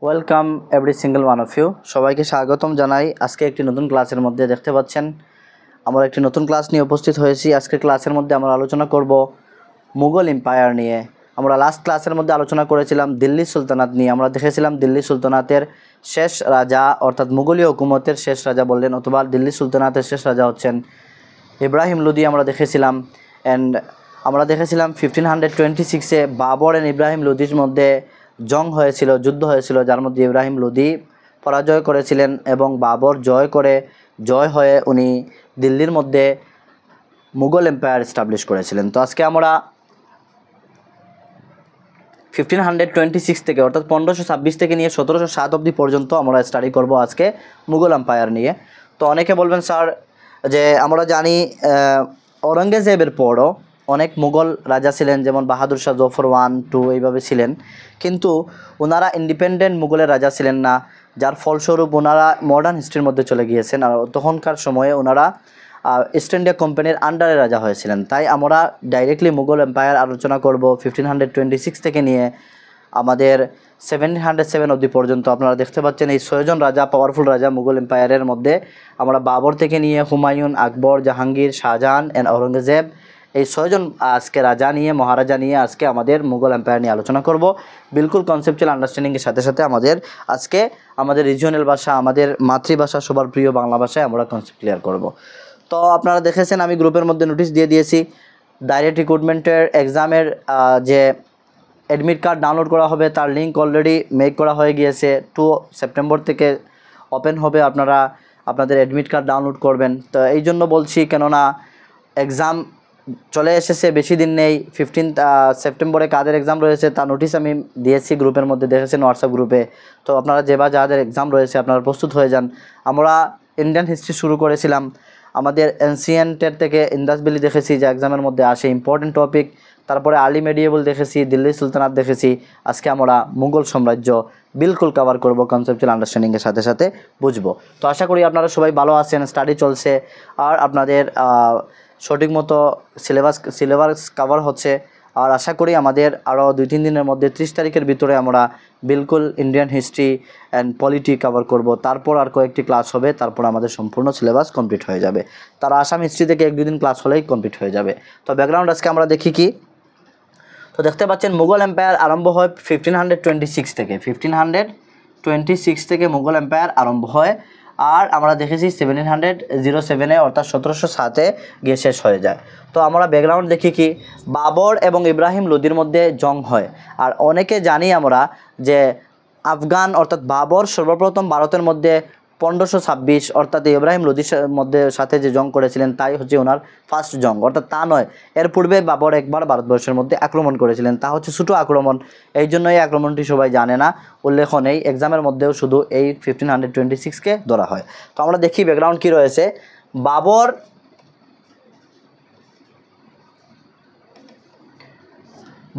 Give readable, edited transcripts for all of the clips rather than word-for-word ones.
Welcome every single one of you. সবাইকে স্বাগতম জানাই। আজকে একটি নতুন ক্লাসের মধ্যে দেখতে পাচ্ছেন আমরা একটি নতুন ক্লাস নিয়ে উপস্থিত হয়েছি। আজকের ক্লাসের মধ্যে আমরা আলোচনা করব মুঘল এম্পায়ার নিয়ে। আমরা লাস্ট ক্লাসের মধ্যে আলোচনা করেছিলাম দিল্লি সুলতানাত নিয়ে। আমরা দেখেছিলাম দিল্লি সুলতানাতের শেষ রাজা অর্থাৎ মুঘলীয় হুকুমতের শেষ রাজা বললেন অথবা দিল্লি সুলতানাতের শেষ রাজা হচ্ছেন ইব্রাহিম লোদি। আমরা দেখেছিলাম আমরা দেখেছিলাম 1526-এ বাবর অ্যান্ড ইব্রাহিম লোদির মধ্যে জং হয়েছিল, যুদ্ধ হয়েছিল, যার মধ্যে ইব্রাহিম লোদি পরাজয় করেছিলেন এবং বাবর জয় হয়ে উনি দিল্লির মধ্যে মুঘল এম্পায়ার এস্টাবলিশ করেছিলেন। তো আজকে আমরা 1526 থেকে অর্থাৎ 1526 থেকে নিয়ে 1707 অবধি পর্যন্ত আমরা স্টাডি করব আজকে মুঘল এম্পায়ার নিয়ে। তো অনেকে বলবেন স্যার যে আমরা জানি ঔরঙ্গজেবের পরও অনেক মুঘল রাজা ছিলেন, যেমন বাহাদুর শাহ জফর 1, 2 এইভাবে ছিলেন, কিন্তু ওনারা ইন্ডিপেন্ডেন্ট মুঘলের রাজা ছিলেন না, যার ফলস্বরূপ ওনারা মডার্ন হিস্ট্রির মধ্যে চলে গিয়েছেন। আর তখনকার সময়ে ওনারা ইস্ট ইন্ডিয়া কোম্পানির আন্ডারে রাজা হয়েছিলেন। তাই আমরা ডাইরেক্টলি মুঘল এম্পায়ার আলোচনা করব 1526 থেকে নিয়ে আমাদের 1707 অবধি পর্যন্ত। আপনারা দেখতে পাচ্ছেন এই 6 জন রাজা, পাওয়ারফুল রাজা মুঘল এম্পায়ারের মধ্যে। আমরা বাবর থেকে নিয়ে হুমায়ুন, আকবর, জাহাঙ্গীর, শাহজাহান অ্যান্ড ঔরঙ্গজেব, এই 6 জন আজকে রাজা নিয়ে, মহারাজা নিয়ে আজকে আমাদের মুঘল এম্পায়ার নিয়ে আলোচনা করব। বিলকুল কনসেপচুয়াল আন্ডারস্ট্যান্ডিংয়ের সাথে সাথে আজকে আমাদের রিজিওনাল ভাষা, আমাদের মাতৃভাষা, সবার প্রিয় বাংলা ভাষায় আমরা কনসেপ্ট ক্লিয়ার করব। তো আপনারা দেখেছেন আমি গ্রুপের মধ্যে নোটিশ দিয়ে দিয়েছি, ডাইরেক্ট রিক্রুটমেন্টের এক্সামের যে অ্যাডমিট কার্ড ডাউনলোড করা হবে তার লিঙ্ক অলরেডি মেক করা হয়ে গিয়েছে। 2 সেপ্টেম্বর থেকে ওপেন হবে, আপনারা আপনাদের অ্যাডমিট কার্ড ডাউনলোড করবেন। তো এই জন্য বলছি, কেননা এক্সাম চলে এসেছে, বেশি দিন নেই। 15 সেপ্টেম্বরে কাদের এক্সাম রয়েছে তার নোটিশ আমি দিয়েছি গ্রুপের মধ্যে, দেখেছেন হোয়াটসঅ্যাপ গ্রুপে। তো আপনারা যাদের এক্সাম রয়েছে আপনারা প্রস্তুত হয়ে যান। আমরা ইন্ডিয়ান হিস্ট্রি শুরু করেছিলাম, আমাদের এনসিয়েন্টের থেকে ইন্দাস ভ্যালি দেখেছি যা এক্সামের মধ্যে আসে ইম্পর্টেন্ট টপিক। তারপরে আর্লি মেডিয়েবল দেখেছি, দিল্লি সুলতানাত দেখেছি। আজকে আমরা মুঘল সাম্রাজ্য বিলকুল কভার করব, কনসেপচুয়াল আন্ডারস্ট্যান্ডিংয়ের সাথে সাথে বুঝবো। তো আশা করি আপনারা সবাই ভালো আছেন, স্টাডি চলছে আর আপনাদের সঠিক মতো সিলেবাস কভার হচ্ছে। আর আশা করি আমাদের আরও 2-3 দিনের মধ্যে 30 তারিখের ভিতরে আমরা বিলকুল Indian history and polity cover করব। তারপর আর কয়েকটি ক্লাস হবে, তারপর আমাদের সম্পূর্ণ সিলেবাস কমপ্লিট হয়ে যাবে। তার আসাম হিস্ট্রি থেকে 1-2 দিন ক্লাস হলেই কমপ্লিট হয়ে যাবে। তো ব্যাকগ্রাউন্ড আজকে আমরা দেখি কি। তো দেখতে পাচ্ছেন মুঘল এম্পায়ার আরম্ভ হয় 1526 থেকে। 1526 থেকে মুঘল এম্পায়ার আরম্ভ হয়, আর আমরা দেখেছি 1707-এ অর্থাৎ 1707-এ গিয়ে শেষ হয়ে যায়। তো আমরা ব্যাকগ্রাউন্ড দেখি কি, বাবর এবং ইব্রাহিম লোদির মধ্যে জং হয়। আর অনেকে জানি আমরা যে আফগান অর্থাৎ বাবর সর্বপ্রথম ভারতের মধ্যে 1526 অর্থাৎ ইব্রাহিম লোদির সাথে যে জং করেছিলেন তাই হচ্ছে ওনার ফার্স্ট জং, অর্থাৎ তা নয়, এর পূর্বে বাবর একবার ভারতবর্ষের মধ্যে আক্রমণ করেছিলেন, তা হচ্ছে ছোটো আক্রমণ। এই জন্য এই আক্রমণটি সবাই জানে না, উল্লেখ নেই এক্সামের মধ্যেও, শুধু এই 1526-কে ধরা হয়। তো আমরা দেখি ব্যাকগ্রাউন্ড কী রয়েছে।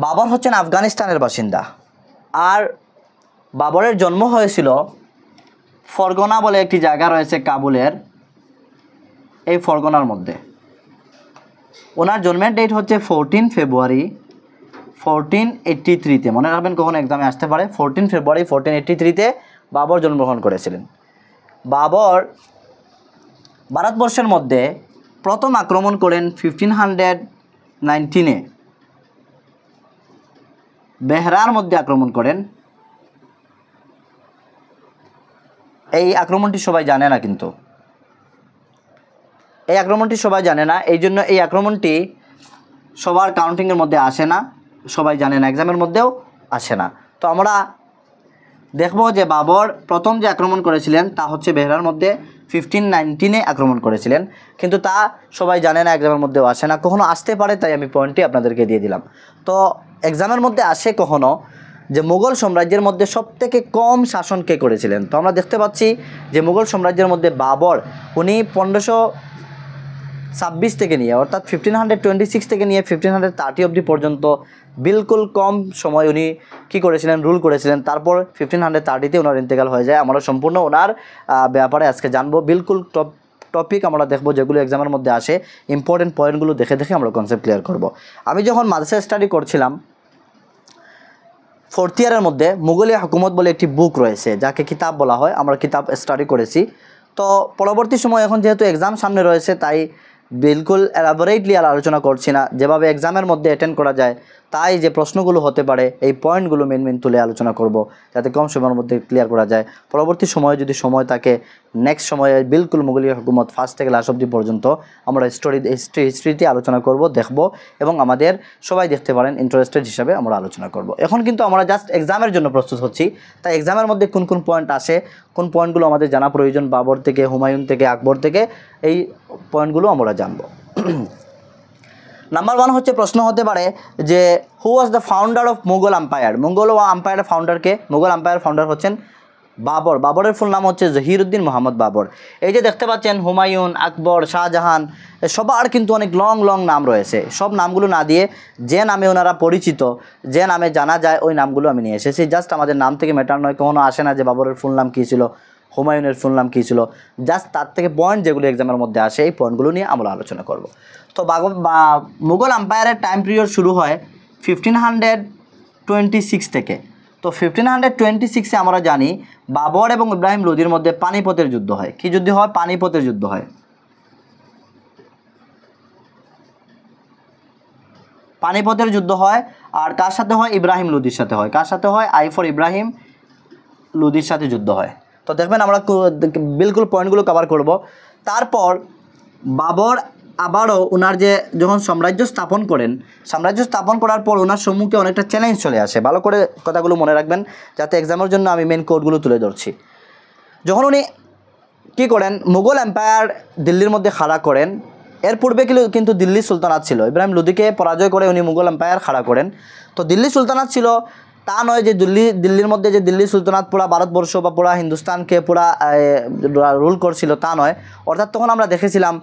বাবর হচ্ছেন আফগানিস্তানের বাসিন্দা, আর বাবরের জন্ম হয়েছিল ফরগনা বলে একটি জায়গা রয়েছে কাবুলের, এই ফরগনার মধ্যে। ওনার জন্মের ডেট হচ্ছে 14 ফেব্রুয়ারি 1483-তে। মনে রাখবেন কখন এক্সামে আসতে পারে, 14 ফেব্রুয়ারি 1483-তে বাবর জন্মগ্রহণ করেছিলেন। বাবর ভারতবর্ষের মধ্যে প্রথম আক্রমণ করেন 1519-এ, বেহরার মধ্যে আক্রমণ করেন। এই আক্রমণটি সবাই জানে না, কিন্তু এই আক্রমণটি সবাই জানে না, এই জন্য এই আক্রমণটি সবার কাউন্টিংয়ের মধ্যে আসে না, সবাই জানে না, এক্সামের মধ্যেও আসে না। তো আমরা দেখব যে বাবর প্রথম যে আক্রমণ করেছিলেন তা হচ্ছে বেহরার মধ্যে 1519-এ আক্রমণ করেছিলেন, কিন্তু তা সবাই জানে না, এক্সামের মধ্যেও আসে না। কখনো আসতে পারে, তাই আমি পয়েন্টটি আপনাদেরকে দিয়ে দিলাম। তো এক্সামের মধ্যে আসে কখনো যে মুঘল সাম্রাজ্যের মধ্যে সবথেকে কম শাসন কে করেছিলেন। তো আমরা দেখতে পাচ্ছি যে মুঘল সাম্রাজ্যের মধ্যে বাবর উনি 1526 থেকে নিয়ে অর্থাৎ 1526 থেকে নিয়ে 1530 অবধি পর্যন্ত বিলকুল কম সময় উনি কী করেছিলেন, রুল করেছিলেন। তারপর 1530-তে ওনার ইন্তেকাল হয়ে যায়। আমরা সম্পূর্ণ ওনার ব্যাপারে আজকে জানবো, বিলকুল টপিক আমরা দেখবো যেগুলো এক্সামের মধ্যে আসে, ইম্পর্টেন্ট পয়েন্টগুলো দেখে আমরা কনসেপ্ট ক্লিয়ার করব। আমি যখন মাদ্রাসা স্টাডি করছিলাম ফোর্থ ইয়ারের মধ্যে মুঘলিয়া হুকুমত বলে একটি বুক রয়েছে, যাকে কিতাব বলা হয়। আমরা কিতাব স্টাডি করেছি। তো পরবর্তী সময় এখন যেহেতু এক্সাম সামনে রয়েছে, তাই বিলকুল এলাবোরেটলি আর আলোচনা করছি না। যেভাবে এক্সামের মধ্যে অ্যাটেন্ড করা যায়, তাই যে প্রশ্নগুলো হতে পারে এই পয়েন্টগুলো মেন তুলে আলোচনা করব, যাতে কম সময়ের মধ্যে ক্লিয়ার করা যায়। পরবর্তী সময়ে যদি সময় থাকে, নেক্সট সময়ে বিলকুল মুঘলিয়া হুকুমত ফার্স্ট থেকে লাস্ট অবধি পর্যন্ত আমরা হিস্ট্রিতে আলোচনা করব, দেখব, এবং আমাদের সবাই দেখতে পারেন ইন্টারেস্টেড হিসাবে আমরা আলোচনা করব। এখন কিন্তু আমরা জাস্ট এক্সামের জন্য প্রস্তুত হচ্ছি, তাই এক্সামের মধ্যে কোন কোন পয়েন্ট আসে, কোন পয়েন্টগুলো আমাদের জানা প্রয়োজন, বাবর থেকে, হুমায়ুন থেকে, আকবর থেকে, এই পয়েন্টগুলো আমরা জানব। নাম্বার 1 হচ্ছে, প্রশ্ন হতে পারে যে who was the founder of Mughal empire. Mughal আম্পায়ারের ফাউন্ডারকে? মুঘল আম্পায়ার ফাউন্ডার হচ্ছেন বাবর। বাবরের ফুল নাম হচ্ছে জহিরুদ্দিন মোহাম্মদ বাবর। এই যে দেখতে পাচ্ছেন হুমায়ুন, আকবর, শাহজাহান, সবার কিন্তু অনেক লং নাম রয়েছে। সব নামগুলো না দিয়ে যে নামে ওনারা পরিচিত, যে নামে জানা যায়, ওই নামগুলো আমি নিয়ে এসেছি। জাস্ট আমাদের নাম থেকে ম্যাটার নয়, কখনো আসে না যে বাবরের ফুল নাম কী ছিল, হুমায়ুনের ফুল নাম কী ছিল। জাস্ট তার থেকে পয়েন্ট যেগুলো এক্সামের মধ্যে আসে, এই পয়েন্টগুলো নিয়ে আমরা আলোচনা করব। তো মুঘল আম্পায়ারের টাইম পিরিয়ড শুরু হয় 1526 থেকে। তো 1526-এ আমরা জানি বাবর এবং ইব্রাহিম লোদির মধ্যে পানিপথের যুদ্ধ হয়। কি যুদ্ধ হয়? পানিপথের যুদ্ধ হয়। পানিপথের যুদ্ধ হয়। আর কার সাথে হয়? ইব্রাহিম লোদির সাথে হয়। কার সাথে হয়? আই ফর ইব্রাহিম লোদির সাথে যুদ্ধ হয়। তো দেখবেন আমরা বিলকুল পয়েন্টগুলো কভার করব। তারপর বাবর আবারও ওনার যে যখন সাম্রাজ্য স্থাপন করেন, সাম্রাজ্য স্থাপন করার পর ওনার সম্মুখে অনেকটা চ্যালেঞ্জ চলে আসে। ভালো করে কথাগুলো মনে রাখবেন, যাতে এক্সামের জন্য আমি মেন কোডগুলো তুলে ধরছি। যখন উনি কী করেন, মুঘল এম্পায়ার দিল্লির মধ্যে খাড়া করেন। এর পূর্বে কিন্তু দিল্লি সুলতানাত ছিল। ইব্রাহিম লোদিকে পরাজয় করে উনি মুঘল এম্পায়ার খাড়া করেন। তো দিল্লি সুলতানাত ছিল, তা নয় যে দিল্লির মধ্যে যে দিল্লি সুলতানাত পুরা ভারতবর্ষ বা পুরা হিন্দুস্তানকে পুরা রুল করছিল, তা নয়। অর্থাৎ তখন আমরা দেখেছিলাম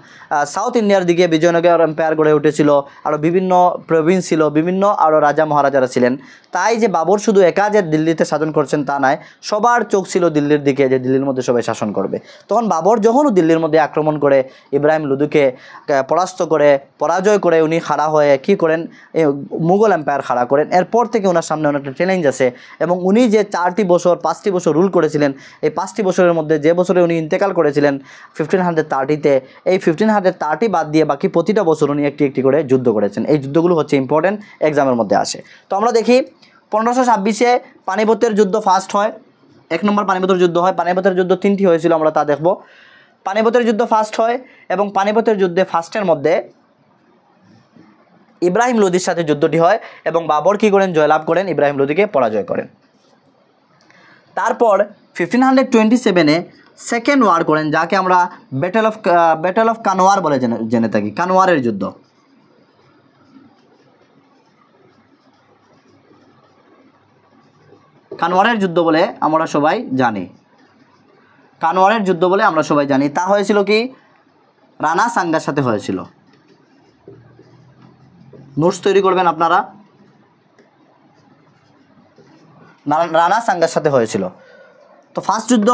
সাউথ ইন্ডিয়ার দিকে বিজয়নগর এম্পায়ার গড়ে উঠেছিল, আরও বিভিন্ন প্রভিন্স ছিল, বিভিন্ন আরও রাজা মহারাজারা ছিলেন। তাই যে বাবর শুধু একা যে দিল্লিতে শাসন করছেন তা নয়, সবার চোখ ছিল দিল্লির দিকে, যে দিল্লির মধ্যে সবাই শাসন করবে। তখন বাবর যখনও দিল্লির মধ্যে আক্রমণ করে ইব্রাহিম লোদিকে পরাস্ত করে, পরাজয় করে, উনি খাড়া হয়ে কী করেন, মুঘল এম্পায়ার খাড়া করেন। এরপর থেকে ওনার সামনে অনেকটা চ্যালেঞ্জ আছে, এবং উনি যে 5টি বছর রুল করেছিলেন, এই 5টি বছরের মধ্যে যে বছরে উনি ইন্তেকাল করেছিলেন 1530-তে, এই 1530 বাদ দিয়ে বাকি প্রতিটা বছর উনি একটি করে যুদ্ধ করেছেন। এই যুদ্ধগুলো হচ্ছে ইম্পর্টেন্ট, এক্সামের মধ্যে আসে। তো আমরা দেখি 1526-এ পানিপথের যুদ্ধ ফার্স্ট হয়। 1 নম্বর পানিপথের যুদ্ধ হয়। পানিপথের যুদ্ধ 3টি হয়েছিল, আমরা তা দেখব। পানিপথের যুদ্ধ ফার্স্ট হয়, এবং পানিপথের যুদ্ধে ফার্স্টের মধ্যে ইব্রাহিম লোদির সাথে যুদ্ধটি হয়, এবং বাবর কী করেন? জয়লাভ করেন, ইব্রাহিম লোদিকে পরাজয় করেন। তারপর 1527-এ সেকেন্ড ওয়ার করেন, যাকে আমরা ব্যাটেল অফ কানওয়ার বলে জেনে থাকি। কানওয়ারের যুদ্ধ। কানওয়ারের যুদ্ধ বলে আমরা সবাই জানি। কানওয়ারের যুদ্ধ বলে আমরা সবাই জানি। তা হয়েছিল কি? রানা সাঙ্গার সাথে হয়েছিল। নোটস তৈরি করবেন আপনারা। রানা সাঙ্গার সাথে হয়েছিল। তো ফার্স্ট যুদ্ধ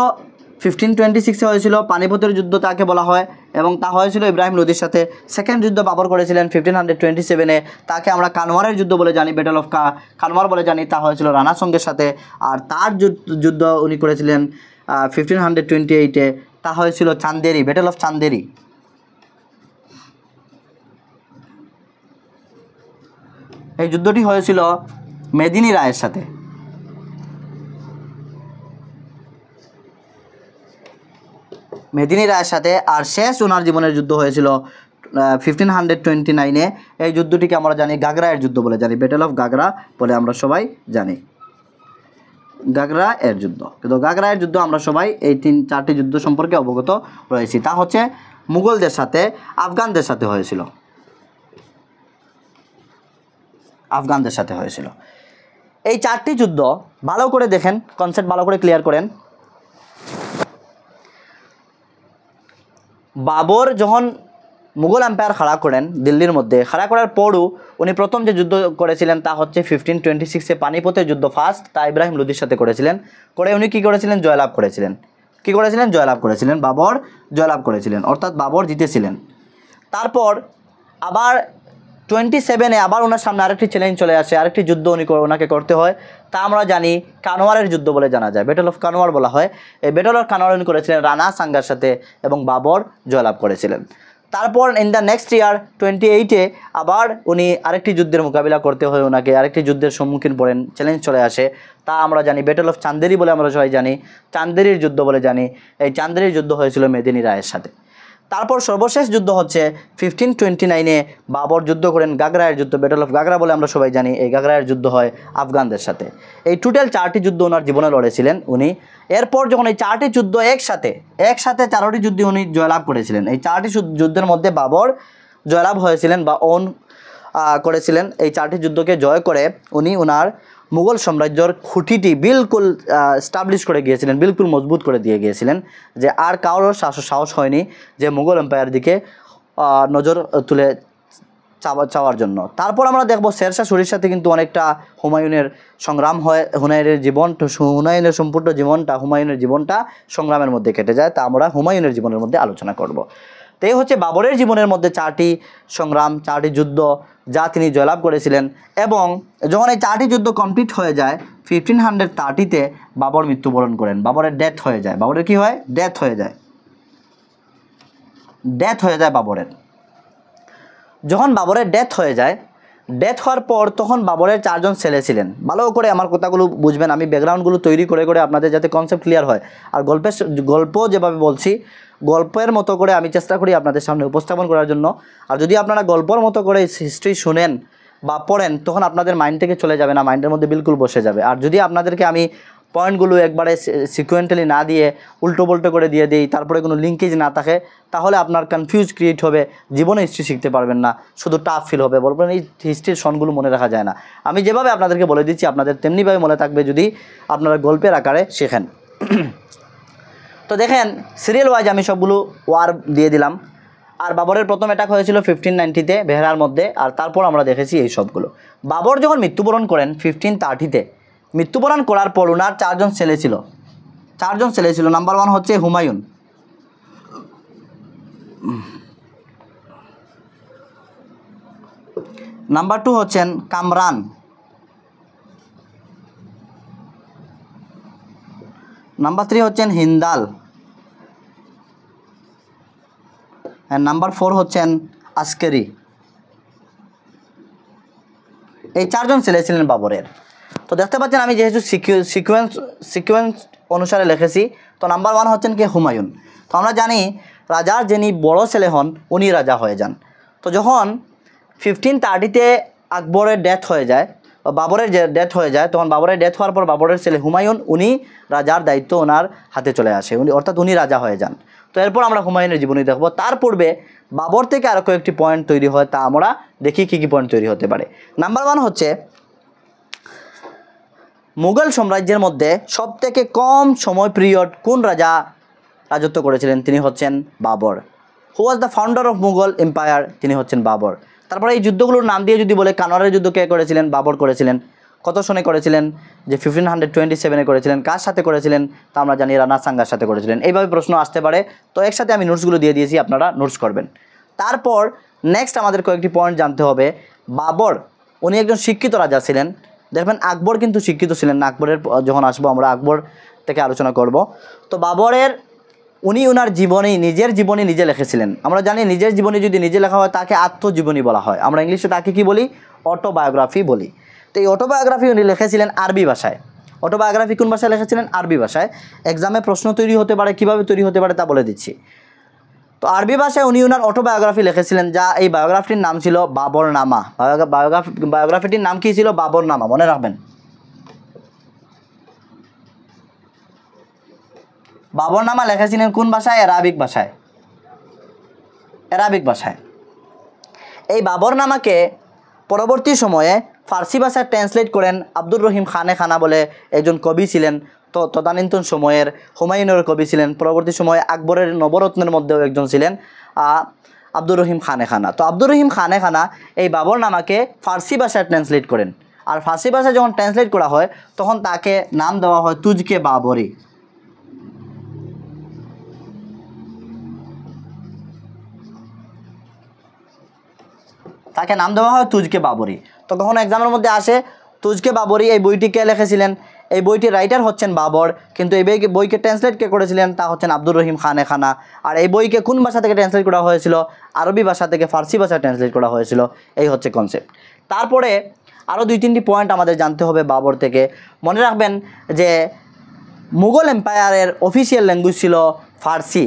1526-এ হয়েছিল, পানিপথের যুদ্ধ তাকে বলা হয়, এবং তা হয়েছিল ইব্রাহিম লোদির সাথে। সেকেন্ড যুদ্ধ বাবর করেছিলেন 1527-এ, তাকে আমরা কানওয়ারের যুদ্ধ বলে জানি, ব্যাটেল অফ কানওয়ার বলে জানি। তা হয়েছিল রানা সঙ্গের সাথে। আর তার যুদ্ধ উনি করেছিলেন 1528-এ, তা হয়েছিল চান্দেরি, ব্যাটেল অফ চান্দেরি। এই যুদ্ধটি হয়েছিল মেদিনী রায়ের সাথে। মেদিনী রায়ের সাথে। আর শেষ ওনার জীবনের যুদ্ধ হয়েছিল 1529-এ। এই যুদ্ধটিকে আমরা জানি গাগরায়ের যুদ্ধ বলে জানি, ব্যাটেল অফ গাগরা বলে আমরা সবাই জানি। গাগরা এর যুদ্ধ। কিন্তু গাগরায়ের যুদ্ধ আমরা সবাই এই 3-4টি যুদ্ধ সম্পর্কে অবগত রয়েছি। তা হচ্ছে মুঘলদের সাথে আফগানদের সাথে হয়েছিল। আফগানদের সাথে হয়েছিল। এই 4টি যুদ্ধ ভালো করে দেখেন, কনসেপ্ট ভালো করে ক্লিয়ার করেন। বাবর যখন মুঘল এম্পায়ার খাড়া করেন দিল্লির মধ্যে, খাড়া করার পরও উনি প্রথম যে যুদ্ধ করেছিলেন তা হচ্ছে 1526-এ পানিপথের যুদ্ধ ফার্স্ট, তা ইব্রাহিম লোদির সাথে করেছিলেন। করে উনি কী করেছিলেন? জয়লাভ করেছিলেন। কী করেছিলেন? জয়লাভ করেছিলেন। বাবর জয়লাভ করেছিলেন, অর্থাৎ বাবর জিতেছিলেন। তারপর আবার 27-এ আবার ওনার সামনে আরেকটি চ্যালেঞ্জ চলে আসে, আরেকটি যুদ্ধ ওনাকে করতে হয়, তা আমরা জানি কানওয়ারের যুদ্ধ বলে জানা যায়, ব্যাটল অফ কানওয়ার বলা হয়। এই ব্যাটল অফ কানওয়ার উনি করেছিলেন রানা সাঙ্গার সাথে এবং বাবর জয়লাভ করেছিলেন। তারপর ইন দ্য নেক্সট ইয়ার 28-এ আবার উনি আরেকটি যুদ্ধের মোকাবিলা করতে হয় ওনাকে, আরেকটি যুদ্ধের সম্মুখীন পড়েন, চ্যালেঞ্জ চলে আসে, তা আমরা জানি ব্যাটল অফ চান্দেরি বলে আমরা সবাই জানি, চান্দেরির যুদ্ধ বলে জানি। এই চান্দেরির যুদ্ধ হয়েছিল মেদিনী রায়ের সাথে। তারপর সর্বশেষ যুদ্ধ হচ্ছে 1529-এ বাবর যুদ্ধ করেন গাগরায়ের যুদ্ধ, ব্যাটল অফ গাগরা বলে আমরা সবাই জানি। এই গাগরায়ের যুদ্ধ হয় আফগানদের সাথে। এই টোটাল 4টি যুদ্ধ ওনার জীবনে লড়েছিলেন উনি। এরপর যখন এই 4টি যুদ্ধ একসাথে 4টি যুদ্ধে উনি জয়লাভ করেছিলেন, এই 4টি যুদ্ধের মধ্যে বাবর জয়লাভ হয়েছিলেন বা করেছিলেন। এই 4টি যুদ্ধকে জয় করে উনি ওনার মুঘল সাম্রাজ্যর খুঁটিটি বিলকুল স্টাবলিশ করে গিয়েছিলেন, বিলকুল মজবুত করে দিয়ে গিয়েছিলেন, যে আর কারোর সাহস হয়নি যে মুঘল এম্পায়ার দিকে নজর তুলে চাওয়ার জন্য। তারপর আমরা দেখব শেরশাহ সূরির সাথে কিন্তু অনেকটা হুমায়ুনের সংগ্রাম হয়। হুমায়ুনের সম্পূর্ণ জীবনটা, হুমায়ুনের জীবনটা সংগ্রামের মধ্যে কেটে যায়, তা আমরা হুমায়ুনের জীবনের মধ্যে আলোচনা করব। তো এই হচ্ছে বাবরের জীবনের মধ্যে 4টি সংগ্রাম, 4টি যুদ্ধ যা তিনি জয়লাভ করেছিলেন। এবং যখন এই 4টি যুদ্ধ কমপ্লিট হয়ে যায় 1530-তে বাবর মৃত্যুবরণ করেন, বাবরের ডেথ হয়ে যায়। বাবরের কি হয়? ডেথ হয়ে যায় বাবরের। যখন বাবরের ডেথ হয়ে যায়, ডেথ হওয়ার পর তখন বাবরের 4 জন ছেলে ছিলেন। ভালো করে আমার কথাগুলো বুঝবেন, আমি ব্যাকগ্রাউন্ডগুলো তৈরি করে আপনাদের যাতে কনসেপ্ট ক্লিয়ার হয়। আর গল্প যেভাবে বলছি, গল্পের মতো করে আমি চেষ্টা করি আপনাদের সামনে উপস্থাপন করার জন্য। আর যদি আপনারা গল্পর মতো করে হিস্ট্রি শুনেন বা পড়েন, তখন আপনাদের মাইন্ড থেকে চলে যাবে না, মাইন্ডের মধ্যে বিলকুল বসে যাবে। আর যদি আপনাদেরকে আমি পয়েন্টগুলো একবারে সিকুয়েন্টালি না দিয়ে উল্টো পাল্টো করে দিয়ে দিই, তারপরে কোনো লিঙ্কেজ না থাকে, তাহলে আপনার কনফিউজ ক্রিয়েট হবে, জীবনে হিস্ট্রি শিখতে পারবেন না, শুধু টাফ ফিল হবে, বলবেন এই হিস্ট্রির সনগুলো মনে রাখা যায় না। আমি যেভাবে আপনাদেরকে বলে দিচ্ছি আপনাদের তেমনিভাবে মনে থাকবে যদি আপনারা গল্পের আকারে শেখেন। তো দেখেন সিরিয়াল ওয়াইজ আমি সবগুলো ওয়ার দিয়ে দিলাম। আর বাবরের প্রথম অ্যাটাক হয়েছিল 1590-তে বেহরার মধ্যে, আর তারপর আমরা দেখেছি এই সবগুলো। বাবর যখন মৃত্যুবরণ করেন 1530-তে, মৃত্যুবরণ করার পর ওনার 4 জন ছেলে ছিল। নাম্বার 1 হচ্ছে হুমায়ুন, নাম্বার 2 হচ্ছেন কামরান, নাম্বার 3 হচ্ছেন হিন্দাল, আর নাম্বার 4 হচ্ছেন আসকেরি। এই 4 জন ছেলে ছিলেন বাবরের। তো দেখতে পাচ্ছেন আমি যেহেতু সিকোয়েন্স অনুসারে লিখেছি, তো নাম্বার 1 হচ্ছেন কি? হুমায়ুন। তো আমরা জানি রাজার যিনি বড় ছেলে হন উনি রাজা হয়ে যান। তো যখন 1530-তে আকবরের ডেথ হয়ে যায়, বাবরের ডেথ হয়ে যায়, তখন বাবরের ডেথ হওয়ার পর বাবরের ছেলে হুমায়ুন উনি রাজার দায়িত্ব ওনার হাতে চলে আসে, অর্থাৎ উনি রাজা হয়ে যান। তো এরপর আমরা হুমায়ুনের জীবনী দেখব। তার পূর্বে বাবর থেকে আরও কয়েকটি পয়েন্ট তৈরি হয়, তা আমরা দেখি কী কী পয়েন্ট তৈরি হতে পারে। নাম্বার 1 হচ্ছে মুঘল সাম্রাজ্যের মধ্যে সবথেকে কম সময় পিরিয়ড কোন রাজা রাজত্ব করেছিলেন? তিনি হচ্ছেন Babur. Who was the founder of Mughal empire? তিনি হচ্ছেন বাবর। তারপরে এই যুদ্ধগুলোর নাম দিয়ে যদি বলে, কানওয়ারের যুদ্ধ কে করেছিলেন? বাবর করেছিলেন। কত সনে করেছিলেন? যে 1527-এ করেছিলেন। কার সাথে করেছিলেন? তা আমরা জানি রানা সাঙ্গার সাথে করেছিলেন। এইভাবে প্রশ্ন আসতে পারে। তো একসাথে আমি নোটসগুলো দিয়ে দিয়েছি, আপনারা নোটস করবেন। তারপর নেক্সট আমাদের কয়েকটি পয়েন্ট জানতে হবে। বাবর উনি একজন শিক্ষিত রাজা ছিলেন। দেখবেন আকবর কিন্তু শিক্ষিত ছিলেন না। আকবরের যখন আসবো আমরা আকবর থেকে আলোচনা করব। তো বাবরের উনি ওনার নিজের জীবনী নিজে লিখেছিলেন। আমরা জানি নিজের জীবনী যদি নিজে লেখা হয় তাকে আত্মজীবনী বলা হয়। আমরা ইংলিশে তাকে কি বলি? অটোবায়োগ্রাফি বলি। তো এই অটোবায়োগ্রাফি উনি লিখেছিলেন আরবি ভাষায়। অটোবায়োগ্রাফি কোন ভাষায় লিখেছিলেন? আরবি ভাষায়। এক্সামে প্রশ্ন তৈরি হতে পারে, কীভাবে তৈরি হতে পারে তা বলে দিচ্ছি। তো আরবি ভাষায় উনি ওনার অটোবায়োগ্রাফি লিখেছিলেন, যা এই বায়োগ্রাফিটির নাম ছিল বাবরনামা। বায়োগ্রাফিটির নাম কী ছিল? বাবরনামা। মনে রাখবেন, বাবরনামা লিখেছিলেন কোন ভাষায়? অ্যারাবিক ভাষায়। এই বাবরনামাকে পরবর্তী সময়ে ফার্সি ভাষায় ট্রান্সলেট করেন আব্দুর রহিম খানে খানা বলে একজন কবি ছিলেন। তো তদানীন্তন সময়ের হুমায়ুনের কবি ছিলেন। পরবর্তী সময়ে আকবরের নবরত্নের মধ্যেও একজন ছিলেন আব্দুর রহিম খানে খানা। তো আব্দুর রহিম খানে খানা এই বাবরনামাকে ফার্সি ভাষায় ট্রান্সলেট করেন। আর ফার্সি ভাষায় যখন ট্রান্সলেট করা হয় তখন তাকে নাম দেওয়া হয় তুজকে বাবরি। তাকে নাম দেওয়া হয় তুজকে বাবরি। তো কখনো এক্সামের মধ্যে আসে তুজকে বাবরি এই বইটি কে লিখেছিলেন, এই বইটির রাইটার হচ্ছেন বাবর, কিন্তু এই বইকে ট্রান্সলেট কে করেছিলেন তা হচ্ছেন আব্দুর রহিম খানে খানা। আর এই বইকে কোন ভাষা থেকে ট্রান্সলেট করা হয়েছিল, আরবি ভাষা থেকে ফার্সি ভাষা ট্রান্সলেট করা হয়েছিল। এই হচ্ছে কনসেপ্ট। তারপরে আরও 2-3টি পয়েন্ট আমাদের জানতে হবে বাবর থেকে। মনে রাখবেন যে মুঘল এম্পায়ারের অফিসিয়াল ল্যাঙ্গুয়েজ ছিল ফার্সি,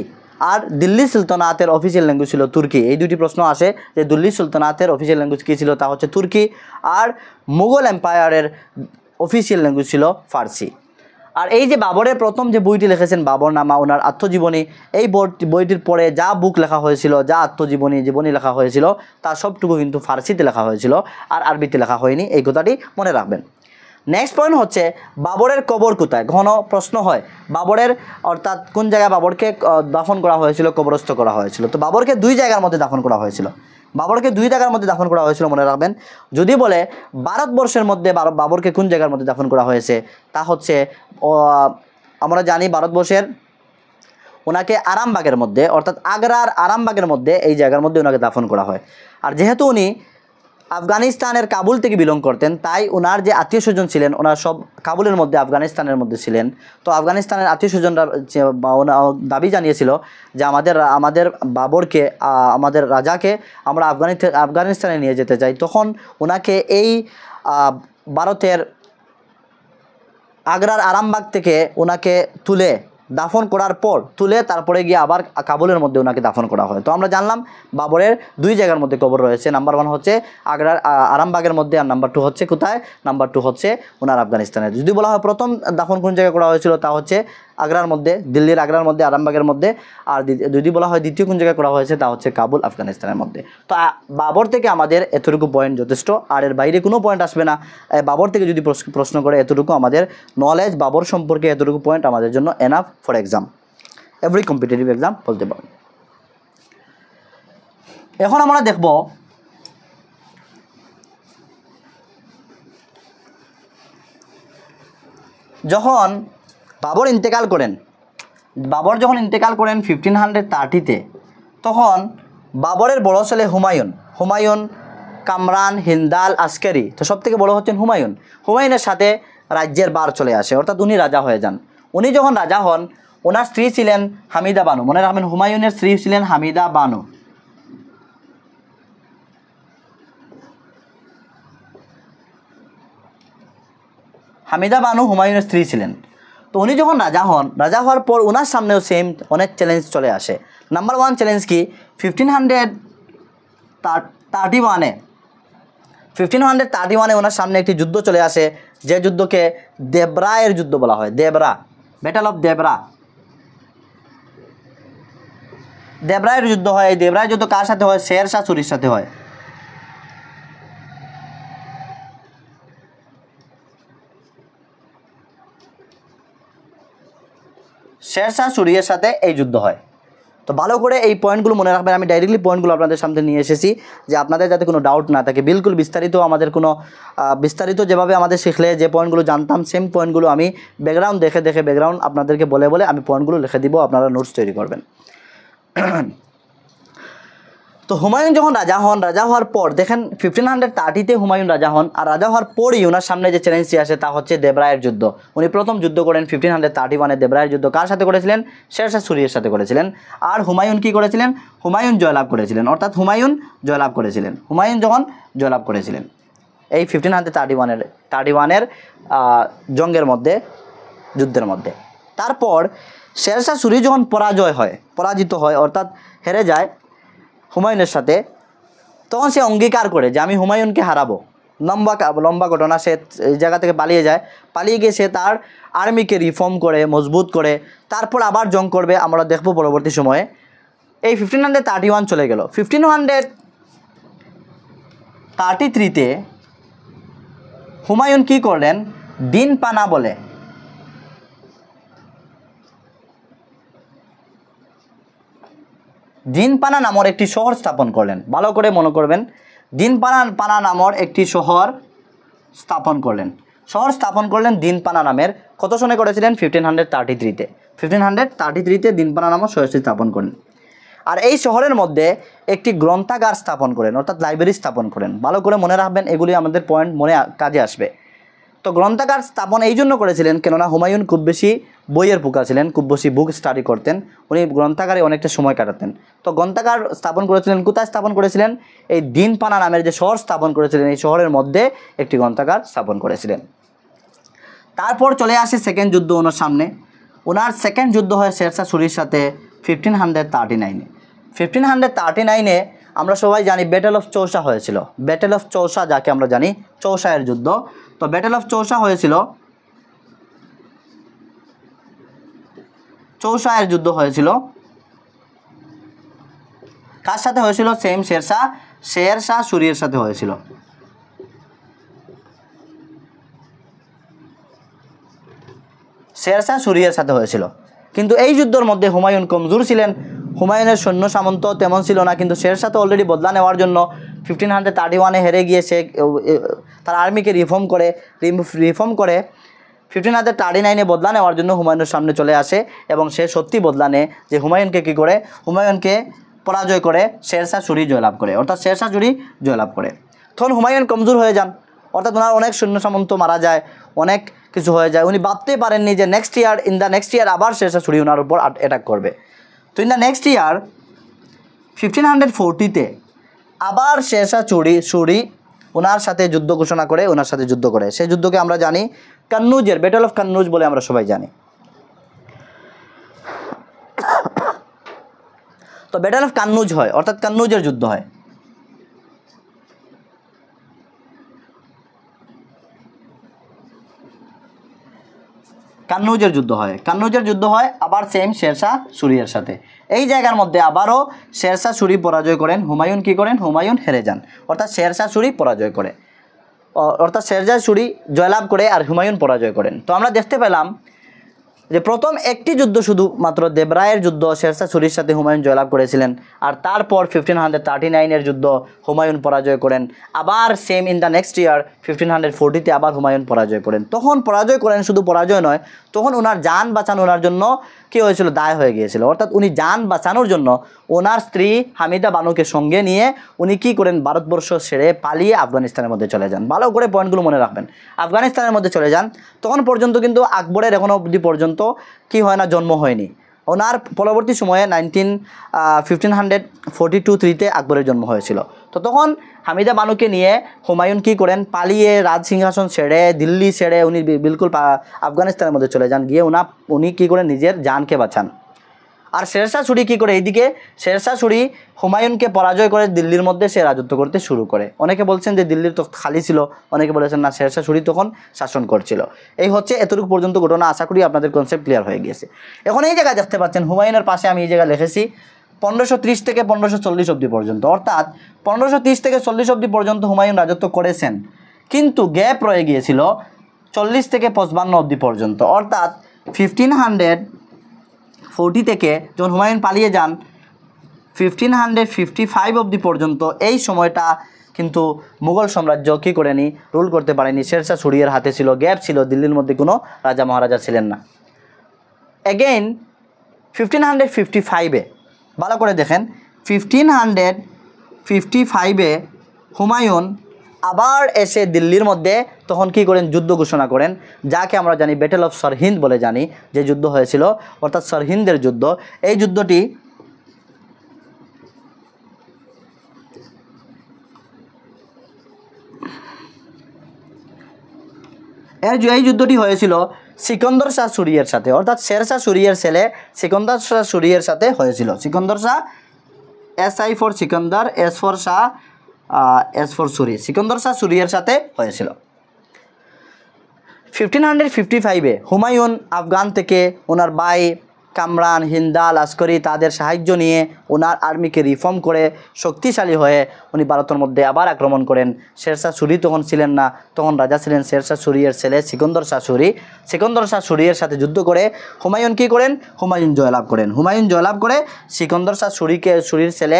আর দিল্লি সুলতানাতের অফিসিয়াল ল্যাঙ্গুয়েজ ছিল তুর্কি। এই দুটি প্রশ্ন আসে যে দিল্লি সুলতানাতের অফিসিয়াল ল্যাঙ্গুয়েজ কী ছিল, তা হচ্ছে তুর্কি, আর মুঘল এম্পায়ারের অফিসিয়াল ল্যাঙ্গুয়েজ ছিল ফার্সি। আর এই যে বাবরের প্রথম যে বইটি লিখেছেন বাবরনামা, ওনার আত্মজীবনী, এই বইটির পরে যা বুক লেখা হয়েছিল, যা জীবনী লেখা হয়েছিল, তা সবটুকু কিন্তু ফার্সিতে লেখা হয়েছিল, আর আরবিতে লেখা হয়নি। এই কথাটি মনে রাখবেন। নেক্সট পয়েন্ট হচ্ছে বাবরের কবর কোথায়। ঘন প্রশ্ন হয় বাবরের, অর্থাৎ কোন জায়গায় বাবরকে দাফন করা হয়েছিল, কবরস্থ করা হয়েছিল। তো বাবরকে 2 জায়গার মধ্যে দাফন করা হয়েছিল। বাবরকে 2 জায়গার মধ্যে দাফন করা হয়েছিল, মনে রাখবেন। যদি বলে ভারতবর্ষের মধ্যে বাবরকে কোন জায়গার মধ্যে দাফন করা হয়েছে, তা হচ্ছে আমরা জানি ভারতবর্ষের ওনাকে আরামবাগের মধ্যে, অর্থাৎ আগ্রার আরামবাগের মধ্যে, এই জায়গার মধ্যে ওনাকে দাফন করা হয়। আর যেহেতু উনি আফগানিস্তানের কাবুল থেকে বিলং করতেন, তাই ওনার যে আত্মীয় স্বজন ছিলেন ওনার সব কাবুলের মধ্যে, আফগানিস্তানের মধ্যে ছিলেন। তো আফগানিস্তানের আত্মীয় স্বজনরা দাবি জানিয়েছিল যে আমাদের বাবরকে, আমাদের রাজাকে আমরা আফগানিস্তানে নিয়ে যেতে চাই। তখন ওনাকে এই ভারতের আগ্রার আরামবাগ থেকে ওনাকে তুলে দাফন করার পর তারপরে গিয়ে আবার কাবুলের মধ্যে ওনাকে দাফন করা হয়। তো আমরা জানলাম বাবরের 2 জায়গার মধ্যে কবর রয়েছে। নাম্বার 1 হচ্ছে আগ্রার আরামবাগের মধ্যে, আর নাম্বার 2 হচ্ছে কোথায়, নাম্বার 2 হচ্ছে ওনার আফগানিস্তানে। যদি বলা হয় প্রথম দাফন কোন জায়গায় করা হয়েছিল, তা হচ্ছে আগ্রার মধ্যে, দিল্লির আগ্রার মধ্যে, আরামবাগের মধ্যে। আর যদি বলা হয় দ্বিতীয় কোন জায়গায় করা হয়েছে, তা হচ্ছে কাবুল, আফগানিস্তানের মধ্যে। তো বাবর থেকে আমাদের এতটুকু পয়েন্ট যথেষ্ট, আর এর বাইরে কোনো পয়েন্ট আসবে না। বাবর থেকে যদি প্রশ্ন করে, এতটুকু আমাদের নলেজ বাবর সম্পর্কে, এতটুকু পয়েন্ট আমাদের জন্য enough for exam, every competitive exam বলতে পারেন। এখন আমরা দেখব যখন বাবর ইন্তেকাল করেন, বাবর যখন ইন্তেকাল করেন 1530-তে, তখন বাবরের বড় ছেলে হুমায়ুন, কামরান, হিন্দাল, আসকারি, তো সব থেকে বড় হচ্ছেন হুমায়ুনের সাথে রাজ্যের বার চলে আসে, অর্থাৎ উনি রাজা হয়ে যান। উনি যখন রাজা হন, ওনার স্ত্রী ছিলেন হামিদা বানু। মনে রাখবেন হুমায়ুনের স্ত্রী ছিলেন হামিদা বানু। হামিদা বানু হুমায়ুনের স্ত্রী ছিলেন। তো উনি যখন রাজা হওয়ার পর ওনার সামনেও সেম অনেক চ্যালেঞ্জ চলে আসে। নাম্বার 1 চ্যালেঞ্জ কি, 1531-এ ওনার সামনে একটি যুদ্ধ চলে আসে, যে যুদ্ধকে দেবরায়ের যুদ্ধ বলা হয়। ব্যাটল অফ দেবরায়ের যুদ্ধ হয়। এই দেবরায়ের যুদ্ধ কার সাথে হয়, শের শাহ সুরির সাথে হয়। শের শাহ সুরির সাথে এই যুদ্ধ হয়। তো ভালো করে এই পয়েন্টগুলো মনে রাখবেন। আমি ডাইরেক্টলি পয়েন্টগুলো আপনাদের সামনে নিয়ে এসেছি, যে আপনাদের যাতে কোনো ডাউট না থাকে। বিলকুল বিস্তারিত যেভাবে আমাদের শিখলে যে পয়েন্টগুলো জানতাম, সেম পয়েন্টগুলো আমি ব্যাকগ্রাউন্ড দেখে আপনাদেরকে বলে আমি পয়েন্টগুলো লিখে দিব, আপনারা নোটস তৈরি করবেন। তো হুমায়ুন যখন রাজা হওয়ার পর দেখেন 1530-তে হুমায়ুন রাজা হন, আর রাজা হওয়ার পরই ওনার সামনে যে চ্যালেঞ্জটি আসে তা হচ্ছে দেবরায়ের যুদ্ধ। উনি প্রথম যুদ্ধ করেন 1531-এ। দেবরায়ের যুদ্ধ কার সাথে করেছিলেন, শের শাহ সুরির সাথে করেছিলেন। আর হুমায়ুন কি করেছিলেন, হুমায়ুন জয়লাভ করেছিলেন, অর্থাৎ হুমায়ুন যখন জয়লাভ করেছিলেন এই 1531-এর জঙ্গের মধ্যে, যুদ্ধের মধ্যে। তারপর শের শাহ সুরি যখন পরাজিত হয়, অর্থাৎ হেরে যায় হুমায়ুনের সাথে, তখন সে অঙ্গীকার করে যে আমি হুমায়ুনকে হারাবো। লম্বা ঘটনা। সে এই জায়গা থেকে পালিয়ে গিয়ে সে তার আর্মিকে রিফর্ম করে, মজবুত করে, তারপর আবার জং করবে, আমরা দেখব পরবর্তী সময়ে। এই 1531 চলে গেল। 1533-তে হুমায়ুন কি করলেন, দিনপানা বলে দিনপানা নামর একটি শহর স্থাপন করলেন। ভালো করে মনে করবেন, দিনপানা নামর একটি শহর স্থাপন করলেন দিনপানা নামের। কত সনে করেছিলেন, 1533-তে। 1533-তে দিনপানা নামক শহরটি স্থাপন করলেন। আর এই শহরের মধ্যে একটি গ্রন্থাগার স্থাপন করেন, অর্থাৎ লাইব্রেরি স্থাপন করেন। ভালো করে মনে রাখবেন, এগুলি আমাদের পয়েন্ট মনে কাজে আসবে। তো গ্রন্থাগার স্থাপন এই জন্য করেছিলেন, কেননা হুমায়ুন খুব বেশি বইয়ের পোকা ছিলেন, খুব বেশি বুক স্টাডি করতেন, উনি গ্রন্থাগারে অনেকটা সময় কাটাতেন। তো গ্রন্থাগার স্থাপন করেছিলেন, কোথায় স্থাপন করেছিলেন? এই দিনপানা নামের যে শহর স্থাপন করেছিলেন, এই শহরের মধ্যে একটি গ্রন্থাগার স্থাপন করেছিলেন। তারপর চলে আসে সেকেন্ড যুদ্ধ ওনার সামনে। ওনার সেকেন্ড যুদ্ধ হয় শেরশাহ সুরির সাথে 1539-এ। 1539-এ আমরা সবাই জানি ব্যাটেল অফ চৌসা হয়েছিল। ব্যাটেল অফ চৌসা যাকে আমরা জানি, চৌসায়ের যুদ্ধ। তো ব্যাটেল অফ চৌসা হয়েছিল, চৌসায়ের যুদ্ধ হয়েছিল কার সাথে হয়েছিল? সেম শেরশাহ সুরির সাথে হয়েছিল। শেরশাহ সুরির সাথে হয়েছিল। কিন্তু এই যুদ্ধের মধ্যে হুমায়ুন কমজোর ছিলেন, হুমায়ুনের সৈন্য সামন্ত তেমন ছিল না। কিন্তু শেরশাহ তো অলরেডি বদলা নেওয়ার জন্য 1531-এ হেরে গিয়ে সে তার আর্মিকে রিফর্ম করে 1539-এ বদলা নেওয়ার জন্য হুমায়ুনের সামনে চলে আসে এবং সে সত্যি বদলা নেয় যে হুমায়ুনকে কী করে, হুমায়ুনকে পরাজয় করে শেরশাহ সুরি জয়লাভ করে, অর্থাৎ শেরশাহ সুরি জয়লাভ করে। তখন হুমায়ুন কমজোর হয়ে যান, অর্থাৎ ওনার অনেক সৈন্য সামন্ত মারা যায়, অনেক কিছু হয়ে যায়। উনি ভাবতেই পারেননি যে ইন দ্য নেক্সট ইয়ার আবার শেরশাহ সুরি ওনার উপর অ্যাটাক করবে। তো ইন দ্য নেক্সট ইয়ার 1540-তে আবার শেরশাহ সুরি ওনার সাথে যুদ্ধ ঘোষণা করে, ওনার সাথে যুদ্ধ করে। সেই যুদ্ধকে আমরা জানি কান্নুজের ব্যাটেল অফ কান্নুজ বলে আমরা সবাই জানি। তো ব্যাটেল অফ কান্নুজ হয়, অর্থাৎ কান্নুজের যুদ্ধ হয়। কান্নুজের যুদ্ধ হয় আবার সেম শেরশাহ সুরির সাথে। এই জায়গার মধ্যে আবারও শেরশাহ সুরি পরাজয় করেন, হুমায়ুন কী করেন? হুমায়ুন হেরে যান, অর্থাৎ শেরশাহ সুরি পরাজয় করে, অর্থাৎ শেরশাহ সুরি জয়লাভ করে আর হুমায়ুন পরাজয় করেন। তো আমরা দেখতে পেলাম যে প্রথম একটি যুদ্ধ শুধুমাত্র দেবরায়ের যুদ্ধ, শেরশাহ সুরির সাথে হুমায়ুন জয়লাভ করেছিলেন। আর তারপর 1539-এর যুদ্ধ হুমায়ুন পরাজয় করেন। আবার same in the next year 1540-তে আবার হুমায়ুন পরাজয় করেন। তখন পরাজয় করেন, শুধু পরাজয় নয়, তখন ওনার যান বাঁচানোর জন্য কী হয়েছিল? দায় হয়ে গিয়েছিল। অর্থাৎ উনি যান বাঁচানোর জন্য ওনার স্ত্রী হামিদা বানুকে সঙ্গে নিয়ে উনি কী করেন? ভারতবর্ষ ছেড়ে পালিয়ে আফগানিস্তানের মধ্যে চলে যান। ভালো করে পয়েন্টগুলো মনে রাখবেন। আফগানিস্তানের মধ্যে চলে যান। তখন পর্যন্ত কিন্তু আকবরের এখনও অবধি পর্যন্ত কি হয় না, জন্ম হয়নি। ওনার পরবর্তী সময়ে 1542-43-তে আকবরের জন্ম হয়েছিল। তো তখন হামিদা বানুকে নিয়ে হুমায়ুন কী করেন? পালিয়ে রাজ সিংহাসন ছেড়ে, দিল্লি ছেড়ে উনি বিলকুল আফগানিস্তানের মধ্যে চলে যান। গিয়ে উনি কী করেন? নিজের জানকে বাঁচান। আর শেরশাহ সুরি কী করে? এইদিকে শেরশাহ সুরি হুমায়ুনকে পরাজয় করে দিল্লির মধ্যে সে রাজত্ব করতে শুরু করে। অনেকে বলছেন যে দিল্লির তো খালি ছিল, অনেকে বলেছেন না, শেরশাহ সুরি তখন শাসন করছিল। এই হচ্ছে এতটুকু পর্যন্ত ঘটনা। আশা করি আপনাদের কনসেপ্ট ক্লিয়ার হয়ে গিয়েছে। এখন এই জায়গায় দেখতে পাচ্ছেন হুমায়ুনের পাশে আমি এই জায়গায় লিখেছি 1530 থেকে 1540 অবধি পর্যন্ত, অর্থাৎ 1530 থেকে 40 অবধি পর্যন্ত হুমায়ুন রাজত্ব করেছেন। কিন্তু গ্যাপ রয়ে গিয়েছিল 40 থেকে 55 অবধি পর্যন্ত, অর্থাৎ 1540 থেকে যখন হুমায়ুন পালিয়ে যান 1555 অবধি পর্যন্ত, এই সময়টা কিন্তু মুঘল সাম্রাজ্য কী করেনি? রুল করতে পারেনি। শেরশাহ সুরির হাতে ছিল, গ্যাপ ছিল, দিল্লির মধ্যে কোনো রাজা মহারাজা ছিলেন না। অ্যাগেইন 1555-এ ভালো করে দেখেন, 1555-এ হুমায়ুন আবার এসে দিল্লির মধ্যে তখন কী করেন? যুদ্ধ ঘোষণা করেন, যাকে আমরা জানি ব্যাটেল অফ সরহিন্দ বলে জানি, যে যুদ্ধ হয়েছিল, অর্থাৎ সরহিন্দের যুদ্ধ। এই যুদ্ধটি এই যুদ্ধটি হয়েছিল সিকন্দর শাহ সুরিয়ের সাথে, অর্থাৎ শেরশাহ সুরিয়ের ছেলে সিকন্দর শাহ সুরিয়ের সাথে হয়েছিল। Sikandar Shah, SI for Sikandar, S for Shah, S for Suri, Sikandar Shah সুরিয়ের সাথে হয়েছিল। 1555-এ হুমায়ুন আফগান থেকে ওনার ভাই কামরান, হিন্দা, লস্করি তাদের সাহায্য নিয়ে ওনার আর্মিকে রিফর্ম করে শক্তিশালী হয়ে উনি ভারতের মধ্যে আবার আক্রমণ করেন। শেরশাহ সুরি তখন ছিলেন না, তখন রাজা ছিলেন শেরশাহ সুরিয়ের ছেলে সিকন্দর শাহ সুরি। সিকন্দর শাহ সুরিয়ের সাথে যুদ্ধ করে হুমায়ুন কী করেন? হুমায়ুন জয়লাভ করেন। হুমায়ুন জয়লাভ করে সিকন্দর শাহ সুরির ছেলে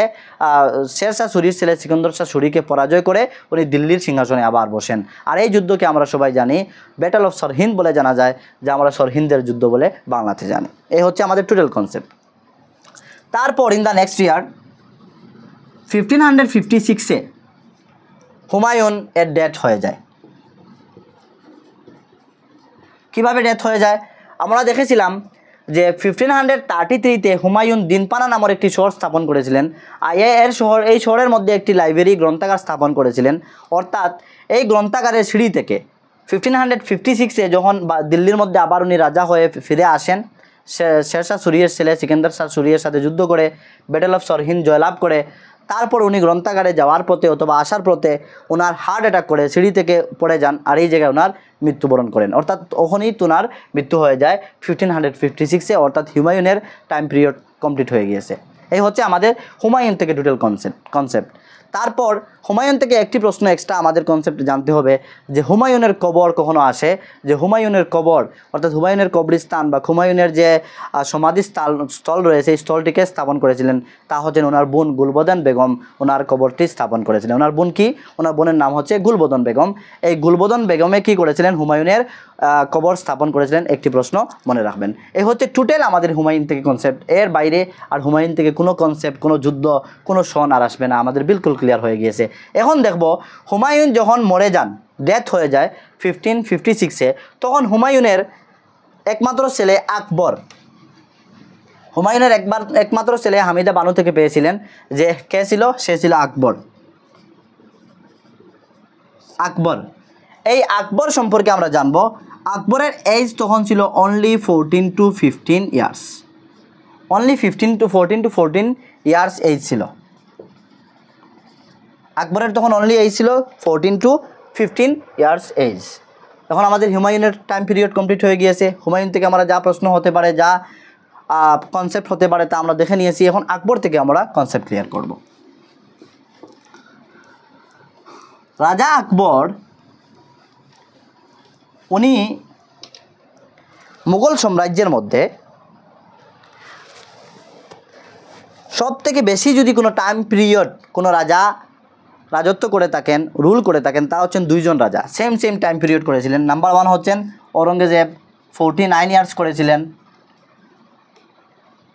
শেরশাহ সুরির ছেলে সিকন্দর শাহ সুরিকে পরাজয় করে উনি দিল্লির সিংহাসনে আবার বসেন। আর এই যুদ্ধকে আমরা সবাই জানি ব্যাটেল অফ সরহিন্দ বলে জানা যায়, যা আমরা সরহিন্দের যুদ্ধ বলে বাংলাতে জানি। এই হচ্ছে আমাদের টোটাল কনসেপ্ট। তারপর ইন দ্য নেক্সট ইয়ার 1556-এ হুমায়ুন এর ডেথ হয়ে যায়। কিভাবে ডেথ হয়ে যায়? আমরা দেখেছিলাম যে 1533-তে হুমায়ুন দিনপানা নামের একটি শহর স্থাপন করেছিলেন। এই শহরের মধ্যে একটি লাইব্রেরি গ্রন্থাগার স্থাপন করেছিলেন। অর্থাৎ এই গ্রন্থাগারের সিঁড়ি থেকে 1556-এ যখন দিল্লির মধ্যে আবার উনি রাজা হয়ে ফিরে আসেন, শেরশাহ সুরির ছেলে সিকান্দার শাহ সুরির সাথে যুদ্ধ করে ব্যাটল অফ সরহিন্দ জয়লাভ করে তারপর উনি গ্রন্থাগারে যাওয়ার পথে অথবা আসার পথে ওনার হার্ট অ্যাটাক করে সিঁড়ি থেকে পড়ে যান, আর এই জায়গায় ওনার মৃত্যুবরণ করেন। অর্থাৎ তখনই ওনার মৃত্যু হয়ে যায় 1556-এ, অর্থাৎ হুমায়ুনের টাইম পিরিয়ড কমপ্লিট হয়ে গিয়েছে। এই হচ্ছে আমাদের হুমায়ুন থেকে টোটাল কনসেপ্ট। তারপর হুমায়ুন থেকে একটি প্রশ্ন এক্সট্রা আমাদের কনসেপ্ট জানতে হবে যে হুমায়ুনের কবর কখনো আসে, যে হুমায়ুনের কবর অর্থাৎ হুমায়ুনের কবরস্থান বা হুমায়ুনের যে সমাধি স্থল রয়েছে এই স্থলটিকে স্থাপন করেছিলেন তা হচ্ছেন ওনার বোন গুলবদন বেগম। ওনার কবরটি স্থাপন করেছিলেন। ওনার বোন কি? ওনার বোনের নাম হচ্ছে গুলবদন বেগম। এই গুলবদন বেগমে কি করেছিলেন? হুমায়ুনের কবর স্থাপন করেছিলেন। একটি প্রশ্ন মনে রাখবেন। এই হচ্ছে টোটাল আমাদের হুমায়ুন থেকে কনসেপ্ট। এর বাইরে আর হুমায়ুন থেকে কোনো কনসেপ্ট, কোনো যুদ্ধ, কোনো সন আর আসবে না। আমাদের বিলকুল ক্লিয়ার হয়ে গিয়েছে। এখন দেখব হুমায়ুন যখন মরে যান, ডেথ হয়ে যায় 1556-এ, তখন হুমায়ুনের একমাত্র ছেলে আকবর, হুমায়ুনের একমাত্র ছেলে হামিদা বানু থেকে পেয়েছিলেন। যে কে ছিল? সে ছিল আকবর। আকবর, এই আকবর সম্পর্কে আমরা জানব। আকবরের এজ তখন ছিল only 14 to 15 years. Only 14 to 14 years age ছিল আকবরের। তখন অনলি এজ ছিল 14 to 15 ইয়ার্স এজ। তখন আমাদের হুমায়ুনের টাইম পিরিয়ড কমপ্লিট হয়ে গিয়েছে। হুমায়ুন থেকে আমরা যা প্রশ্ন হতে পারে, যা কনসেপ্ট হতে পারে তা আমরা দেখে নিয়েছি। এখন আকবর থেকে আমরা কনসেপ্ট ক্লিয়ার করব। রাজা আকবর উনি মুঘল সাম্রাজ্যের মধ্যে সব থেকে বেশি যদি কোনো টাইম পিরিয়ড কোনো রাজা রাজত্ব করে থাকেন, রুল করে থাকেন, তা হচ্ছেন দুইজন রাজা সেম টাইম পিরিয়ড করেছিলেন। নাম্বার 1 হচ্ছেন ঔরঙ্গজেব, 49 ইয়ার্স করেছিলেন।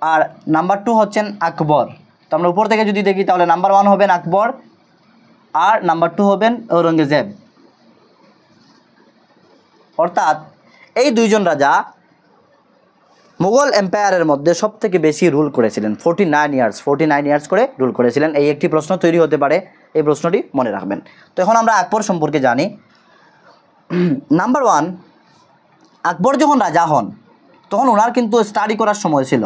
আর নাম্বার 2 হচ্ছেন আকবর। তো আমরা উপর থেকে যদি দেখি তাহলে নাম্বার 1 হবেন আকবর আর নাম্বার 2 হবেন ঔরঙ্গজেব। অর্থাৎ এই দুইজন রাজা মুঘল এম্পায়ারের মধ্যে সব থেকে বেশি রুল করেছিলেন। 49 ইয়ার্স করে রুল করেছিলেন। এই একটি প্রশ্ন তৈরি হতে পারে, এই প্রশ্নটি মনে রাখবেন। তো এখন আমরা আকবর সম্পর্কে জানি। নাম্বার 1, আকবর যখন রাজা হন তখন ওনার কিন্তু স্টাডি করার সময় ছিল।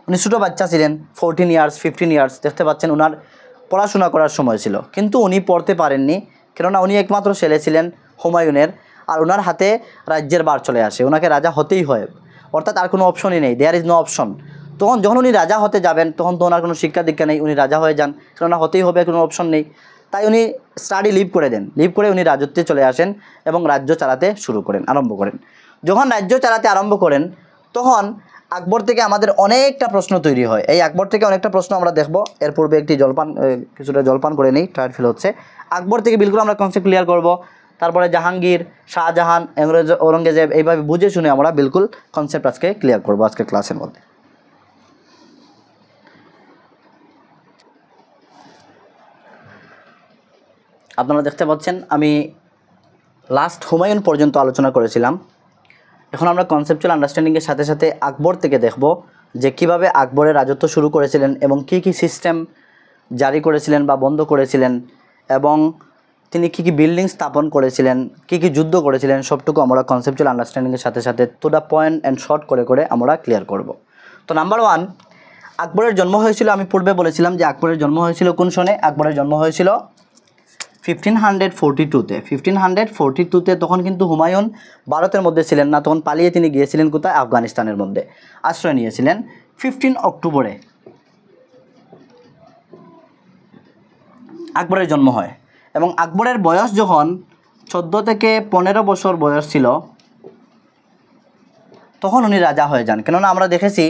উনি ছোটো বাচ্চা ছিলেন, 14 ইয়ার্স 15 ইয়ার্স, দেখতে পাচ্ছেন ওনার পড়াশোনা করার সময় ছিল। কিন্তু উনি পড়তে পারেননি, কেননা উনি একমাত্র ছেলে ছিলেন হুমায়ুনের, আর ওনার হাতে রাজ্যের বার চলে আসে, ওনাকে রাজা হতেই হয়। অর্থাৎ আর কোনো অপশনই নেই, দেয়ার ইজ নো অপশন। তখন যখন উনি রাজা হতে যাবেন তখন তো ওনার কোনো শিক্ষা দীক্ষা নেই, উনি রাজা হয়ে যান, কেননা হতেই হবে, কোনো অপশন নেই। তাই উনি স্টাডি লিভ করে দেন। লিভ করে উনি রাজত্বে চলে আসেন এবং রাজ্য চালাতে আরম্ভ করেন। যখন রাজ্য চালাতে আরম্ভ করেন তখন আকবর থেকে আমাদের অনেকটা প্রশ্ন তৈরি হয়। এই আকবর থেকে অনেকটা প্রশ্ন আমরা দেখব। এর পূর্বে একটি কিছুটা জলপান করে নেই, টায়ার্ড ফিল হচ্ছে। আকবর থেকে বিলকুল আমরা কনসেপ্ট ক্লিয়ার করব। তারপরে জাহাঙ্গীর, শাহজাহান, ঔরঙ্গজেব, এইভাবে বুঝে শুনে আমরা বিলকুল কনসেপ্ট আজকে ক্লিয়ার করব আজকে ক্লাসের মধ্যে। আপনারা দেখতে পাচ্ছেন আমি লাস্ট হুমায়ুন পর্যন্ত আলোচনা করেছিলাম। এখন আমরা কনসেপচুয়াল আন্ডারস্ট্যান্ডিংয়ের সাথে সাথে আকবর থেকে দেখব যে কিভাবে আকবরের রাজত্ব শুরু করেছিলেন এবং কি সিস্টেম জারি করেছিলেন বা বন্ধ করেছিলেন, এবং তিনি কি বিল্ডিং স্থাপন করেছিলেন, কি যুদ্ধ করেছিলেন, সবটুকু আমরা কনসেপচুয়াল আন্ডারস্ট্যান্ডিংয়ের সাথে সাথে to the point and short করে আমরা ক্লিয়ার করব। তো নাম্বার 1, আকবরের জন্ম হয়েছিল, আমি পূর্বে বলেছিলাম যে আকবরের জন্ম হয়েছিল কোন সনে? আকবরের জন্ম হয়েছিল 1542-তে। 1542-তে তখন কিন্তু হুমায়ুন ভারতের মধ্যে ছিলেন না, তখন পালিয়ে তিনি গিয়েছিলেন কোথায়? আফগানিস্তানের মধ্যে আশ্রয় নিয়েছিলেন। 15 অক্টোবরে আকবরের জন্ম হয় এবং আকবরের বয়স যখন 14 থেকে 15 বছর বয়স ছিল তখন উনি রাজা হয়ে যান। কেননা আমরা দেখেছি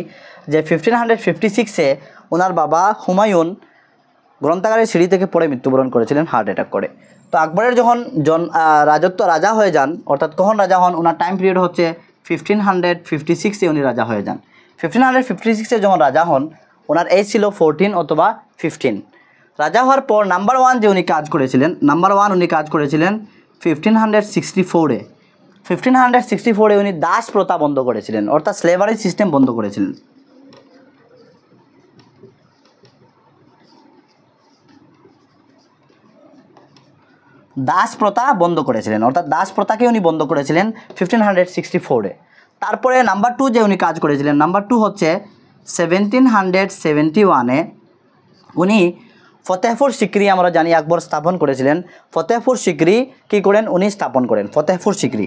যে 1556-এ ওনার বাবা হুমায়ুন গ্রন্থাগারের সিঁড়ি থেকে পড়ে মৃত্যুবরণ করেছিলেন হার্ট অ্যাটাক করে। তো আকবরের যখন রাজা হয়ে যান, অর্থাৎ কখন রাজা হন? ওনার টাইম পিরিয়ড হচ্ছে 1556-এ উনি রাজা হয়ে যান। 1556-এ যখন রাজা হন ওনার এজ ছিল 14 অথবা 15। রাজা হওয়ার পর নাম্বার 1 যে উনি কাজ করেছিলেন, নাম্বার 1 উনি কাজ করেছিলেন 1564-এ। 1564-এ উনি দাস প্রথা বন্ধ করেছিলেন, অর্থাৎ স্লেভারি সিস্টেম বন্ধ করেছিলেন। দাস প্রথা বন্ধ করেছিলেন, অর্থাৎ দাস প্রথাকে উনি বন্ধ করেছিলেন 1564-এ। তারপরে নাম্বার 2 যে উনি কাজ করেছিলেন, নাম্বার 2 হচ্ছে 1771-এ উনি ফতেহপুর সিকরি, আমরা জানি আকবর স্থাপন করেছিলেন। ফতেহপুর সিকরি কী করেন, উনি স্থাপন করেন ফতেহপুর সিকরি।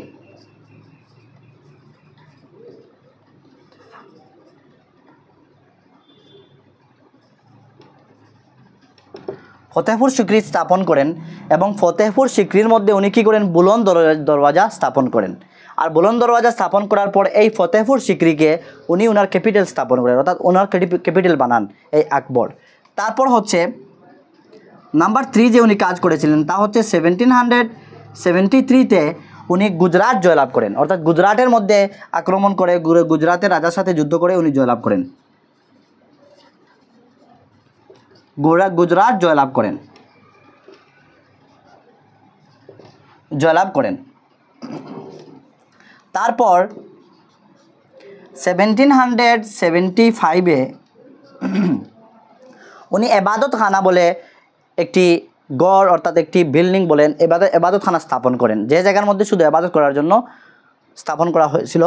ফতেহপুর সিকরি স্থাপন করেন এবং ফতেহপুর সিকরির মধ্যে উনি কী করেন, বুলন্দ দরওয়াজা স্থাপন করেন। আর বুলন্দ দরওয়াজা স্থাপন করার পর এই ফতেহপুর সিকরিকে উনি ওনার ক্যাপিটাল স্থাপন করেন, অর্থাৎ ওনার ক্যাপিটাল বানান এই আকবর। তারপর হচ্ছে নাম্বার 3 যে উনি কাজ করেছিলেন তা হচ্ছে 1773-তে উনি গুজরাট জয়লাভ করেন, অর্থাৎ গুজরাটের মধ্যে আক্রমণ করে গুজরাটের রাজার সাথে যুদ্ধ করে উনি জয়লাভ করেন, গুজরাট জয়লাভ করেন। তারপর 1775-এ উনি এবাদত খানা বলে একটি গড়, অর্থাৎ একটি বিল্ডিং বলেন, এবাদত খানা স্থাপন করেন, যে জায়গার মধ্যে শুধু এবাদত করার জন্য স্থাপন করা হয়েছিল,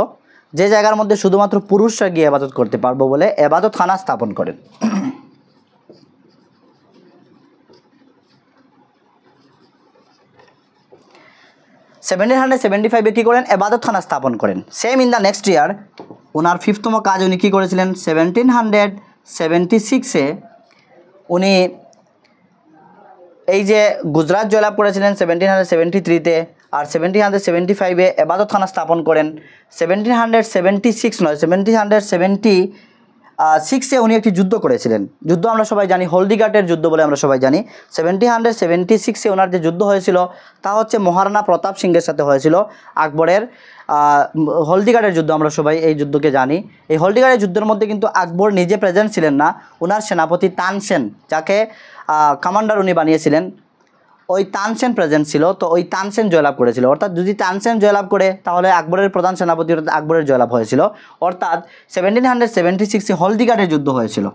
যে জায়গার মধ্যে শুধুমাত্র পুরুষরা গিয়ে এবাদত করতে পারবো বলে এবাদত খানা স্থাপন করেন। 1775-এ কী করেন, এবাদত খানা স্থাপন করেন। Same in the next year ওনার 5th-তম কাজ উনি কী করেছিলেন, 1776-এ উনি এই যে গুজরাট জয়লাভ করেছিলেন 1773-তে, আর 1775-এ এবাদত খানা স্থাপন করেন। 1776 নয়, 1776-এ উনি একটি যুদ্ধ করেছিলেন। যুদ্ধ আমরা সবাই জানি হলদিঘাটের যুদ্ধ বলে আমরা সবাই জানি। 1776-এ ওনার যে যুদ্ধ হয়েছিল তা হচ্ছে মহারানা প্রতাপ সিংহের সাথে হয়েছিল, আকবরের হলদিঘাটের যুদ্ধ আমরা সবাই এই যুদ্ধকে জানি। এই হলদিঘাটের যুদ্ধের মধ্যে কিন্তু আকবর নিজে প্রেজেন্ট ছিলেন না, ওনার সেনাপতি তানসেন, যাকে কমান্ডার উনি বানিয়েছিলেন, ওই তানসেন প্রেজেন্ট ছিল। তো ওই তানসেন জয়লাভ করেছিল, অর্থাৎ যদি তানসেন জয়লাভ করে তাহলে আকবরের প্রধান সেনাপতি আকবরের জয়লাভ হয়েছিল, অর্থাৎ 1776-এ হলদিঘাটের যুদ্ধ হয়েছিল।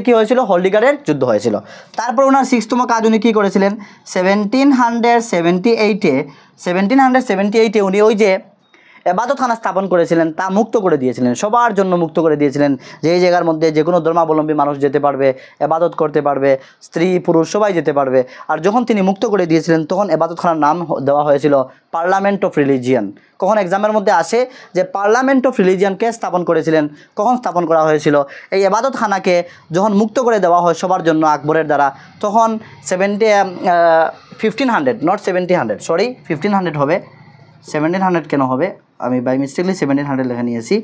কী হয়েছিল, হলদিঘাটের যুদ্ধ হয়েছিল। তারপর ওনার 6th-তম কাজ উনি কী করেছিলেন, 1778-এ উনি ওই যে এবাদতখানা স্থাপন করেছিলেন তা মুক্ত করে দিয়েছিলেন, সবার জন্য মুক্ত করে দিয়েছিলেন, যে এই জায়গার মধ্যে যে কোনো ধর্মাবলম্বী মানুষ যেতে পারবে, এবাদত করতে পারবে, স্ত্রী পুরুষ সবাই যেতে পারবে। আর যখন তিনি মুক্ত করে দিয়েছিলেন তখন এবাদতখানার নাম দেওয়া হয়েছিল পার্লামেন্ট অফ রিলিজিয়ান। কখন এক্সামের মধ্যে আসে যে পার্লামেন্ট অফ রিলিজিয়ানকে স্থাপন করেছিলেন, কখন স্থাপন করা হয়েছিল, এই এবাদতখানাকে যখন মুক্ত করে দেওয়া হয় সবার জন্য আকবরের দ্বারা, তখন 1500 নট 1700, সরি 1500 হবে, 1700 কেন হবে, আমি বাই মিস্টেকলি 1700 লেখা নিয়েছি।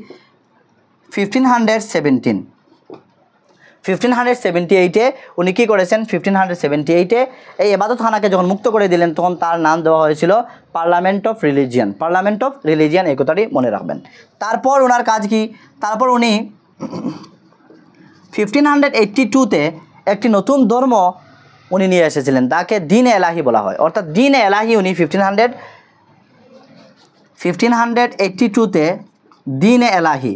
1578-এ উনি কী করেছেন, 1578-এ এই এবাদতখানাকে যখন মুক্ত করে দিলেন তখন তার নাম দেওয়া হয়েছিল parliament of religion. Parliament of religion, এই কথাটি মনে রাখবেন। তারপর ওনার কাজ কি, তারপর উনি 1582-তে একটি নতুন ধর্ম উনি নিয়ে এসেছিলেন, তাকে দিন-এ এলাহি বলা হয়, অর্থাৎ দিন-এ এলাহি উনি 1582-তে দিন-এ এলাহি,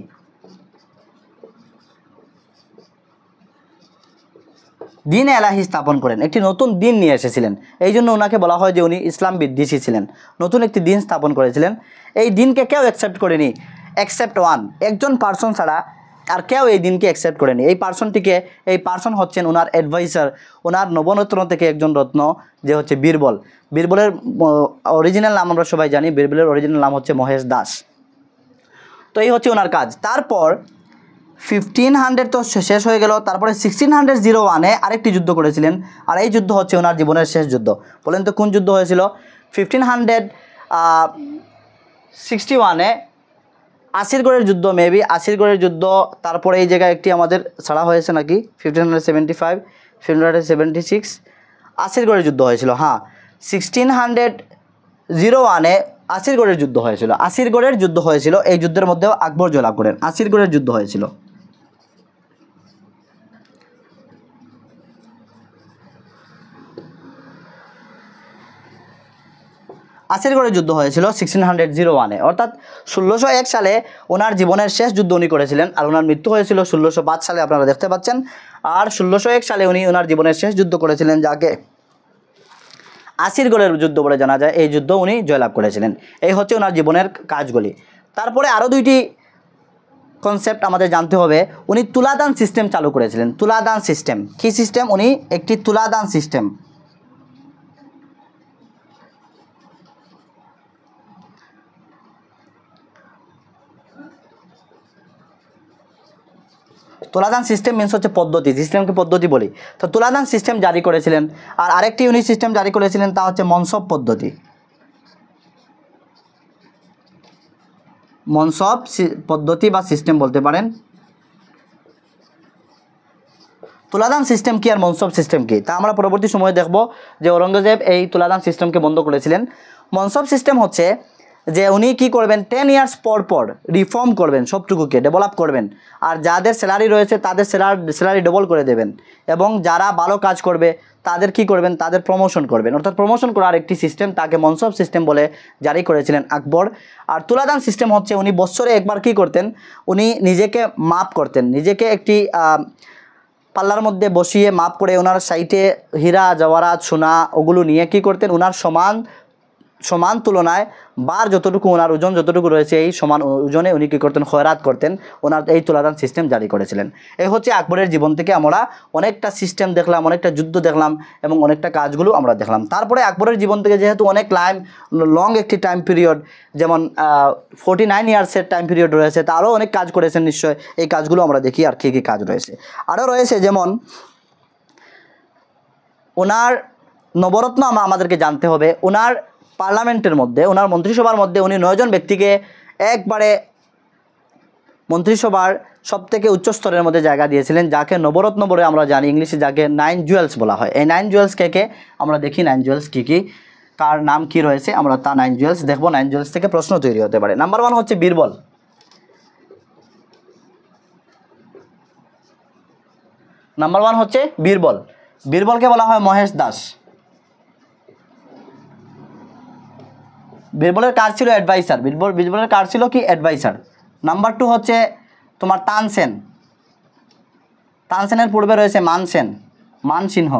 দিন-এ এলাহি স্থাপন করেন, একটি নতুন দিন নিয়ে এসেছিলেন। এই জন্য ওনাকে বলা হয় যে উনি ইসলাম বিদ্বেষী ছিলেন, নতুন একটি দিন স্থাপন করেছিলেন। এই দিনকে কেউ অ্যাকসেপ্ট করেনি এক্সেপ্ট একজন পার্সন ছাড়া আর কেউ এই দিনকে অ্যাকসেপ্ট করেনি। এই পার্সন হচ্ছেন ওনার অ্যাডভাইসার, ওনার নবরত্ন থেকে একজন রত্ন, যে হচ্ছে বীরবল। বীরবলের অরিজিনাল নাম আমরা সবাই জানি, বীরবলের অরিজিনাল নাম হচ্ছে মহেশ দাস। তো এই হচ্ছে ওনার কাজ। তারপর 1500 তো শেষ হয়ে গেল, তারপরে 1601-এ আরেকটি যুদ্ধ করেছিলেন, আর এই যুদ্ধ হচ্ছে ওনার জীবনের শেষ যুদ্ধ। বলেন তো কোন যুদ্ধ হয়েছিল? 1561-এ আসিরগড়ের যুদ্ধ, মেবি আসিরগড়ের যুদ্ধ। তারপরে এই জায়গায় একটি আমাদের ছাড়া হয়েছে নাকি 1575, 1576, আসিরগড়ের যুদ্ধ হয়েছিল, হ্যাঁ 1601-এ আসিরগড়ের যুদ্ধ হয়েছিল, আসিরগড়ের যুদ্ধ হয়েছিল। এই যুদ্ধের মধ্যেও আকবর জয়লাভ করেন, আসিরগড়ের যুদ্ধ হয়েছিল। আসিরগড়ের যুদ্ধ হয়েছিল 1601-এ, অর্থাৎ 1601 সালে ওনার জীবনের শেষ যুদ্ধ উনি করেছিলেন, আর ওনার মৃত্যু হয়েছিল 1605 সালে, আপনারা দেখতে পাচ্ছেন। আর 1601 সালে উনি ওনার জীবনের শেষ যুদ্ধ করেছিলেন, যাকে আসিরগড়ের যুদ্ধ বলে জানা যায়। এই যুদ্ধ উনি জয়লাভ করেছিলেন। এই হচ্ছে ওনার জীবনের কাজগুলি। তারপরে আরও দুইটি কনসেপ্ট আমাদের জানতে হবে। উনি তুলাদান সিস্টেম চালু করেছিলেন। তুলাদান সিস্টেম কী সিস্টেম? উনি একটি তুলাদান সিস্টেম, তুলাদান সিস্টেম মিনস হচ্ছে পদ্ধতি, সিস্টেমকে পদ্ধতি বলি। তো তুলাদান সিস্টেম জারি করেছিলেন। আর আরেকটি উনি সিস্টেম জারি করেছিলেন, তা হচ্ছে মনসব পদ্ধতি। মনসব পদ্ধতি বা সিস্টেম বলতে পারেন। তুলাদান সিস্টেম কি আর মনসব সিস্টেম কি, তা আমরা পরবর্তী সময়ে দেখব যে ঔরঙ্গজেব এই তুলাদান সিস্টেমকে বন্ধ করেছিলেন। মনসব সিস্টেম হচ্ছে যে উনি কি করবেন, 10 ইয়ার্স পর পর রিফর্ম করবেন, সবটুকুকে ডেভেলপ করবেন, আর যাদের স্যালারি রয়েছে তাদের স্যালারি ডবল করে দেবেন, এবং যারা ভালো কাজ করবে তাদের কি করবেন, তাদের প্রমোশন করবেন। অর্থাৎ প্রমোশন করার একটি সিস্টেম, তাকে মনসব সিস্টেম বলে জারি করেছিলেন আকবর। আর তুলাদান সিস্টেম হচ্ছে উনি বছরে একবার কি করতেন, উনি নিজেকে মাপ করতেন, নিজেকে একটি পাল্লার মধ্যে বসিয়ে মাপ করে ওনার সাইটে হীরা জওয়ারাত সোনা ওগুলো নিয়ে কি করতেন, ওনার সমান তুলনায় বার যতটুকু ওনার ওজন যতটুকু রয়েছে এই সমান ওজনে উনি কী করতেন, খয়রাত করতেন। ওনার এই তুলাদান সিস্টেম জারি করেছিলেন। এই হচ্ছে আকবরের জীবন থেকে আমরা অনেকটা সিস্টেম দেখলাম, অনেকটা যুদ্ধ দেখলাম, এবং অনেকটা কাজগুলো আমরা দেখলাম। তারপরে আকবরের জীবন থেকে যেহেতু অনেক লং একটি টাইম পিরিয়ড, যেমন 49 ইয়ার্সের টাইম পিরিয়ড রয়েছে, তারও অনেক কাজ করেছেন নিশ্চয়। এই কাজগুলো আমরা দেখি আর কী কী কাজ রয়েছে। আরও রয়েছে যেমন ওনার নবরত্ন আমাদেরকে জানতে হবে। ওনার পার্লামেন্টের মধ্যে, ওনার মন্ত্রিসভার মধ্যে উনি 9 জন ব্যক্তিকে একবারে মন্ত্রিসভার সবথেকে উচ্চ স্তরের মধ্যে জায়গা দিয়েছিলেন, যাকে নবরত্ন বলে আমরা জানি, ইংলিশে যাকে 9 জুয়েলস বলা হয়। এই 9 জুয়েলস কে আমরা দেখি, 9 জুয়েলস কী কী, কার নাম কি রয়েছে, আমরা তা 9 জুয়েলস দেখব। 9 জুয়েলস থেকে প্রশ্ন তৈরি হতে পারে। নাম্বার 1 হচ্ছে বীরবল। নাম্বার 1 হচ্ছে বীরবল। বীরবলকে বলা হয় মহেশ দাস। বীরবলের কাজ ছিল অ্যাডভাইসার। বীরবলের কাজ ছিল কি, অ্যাডভাইসার। নাম্বার 2 হচ্ছে তোমার তানসেন। তানসেনের পূর্বে রয়েছে মানসিংহ।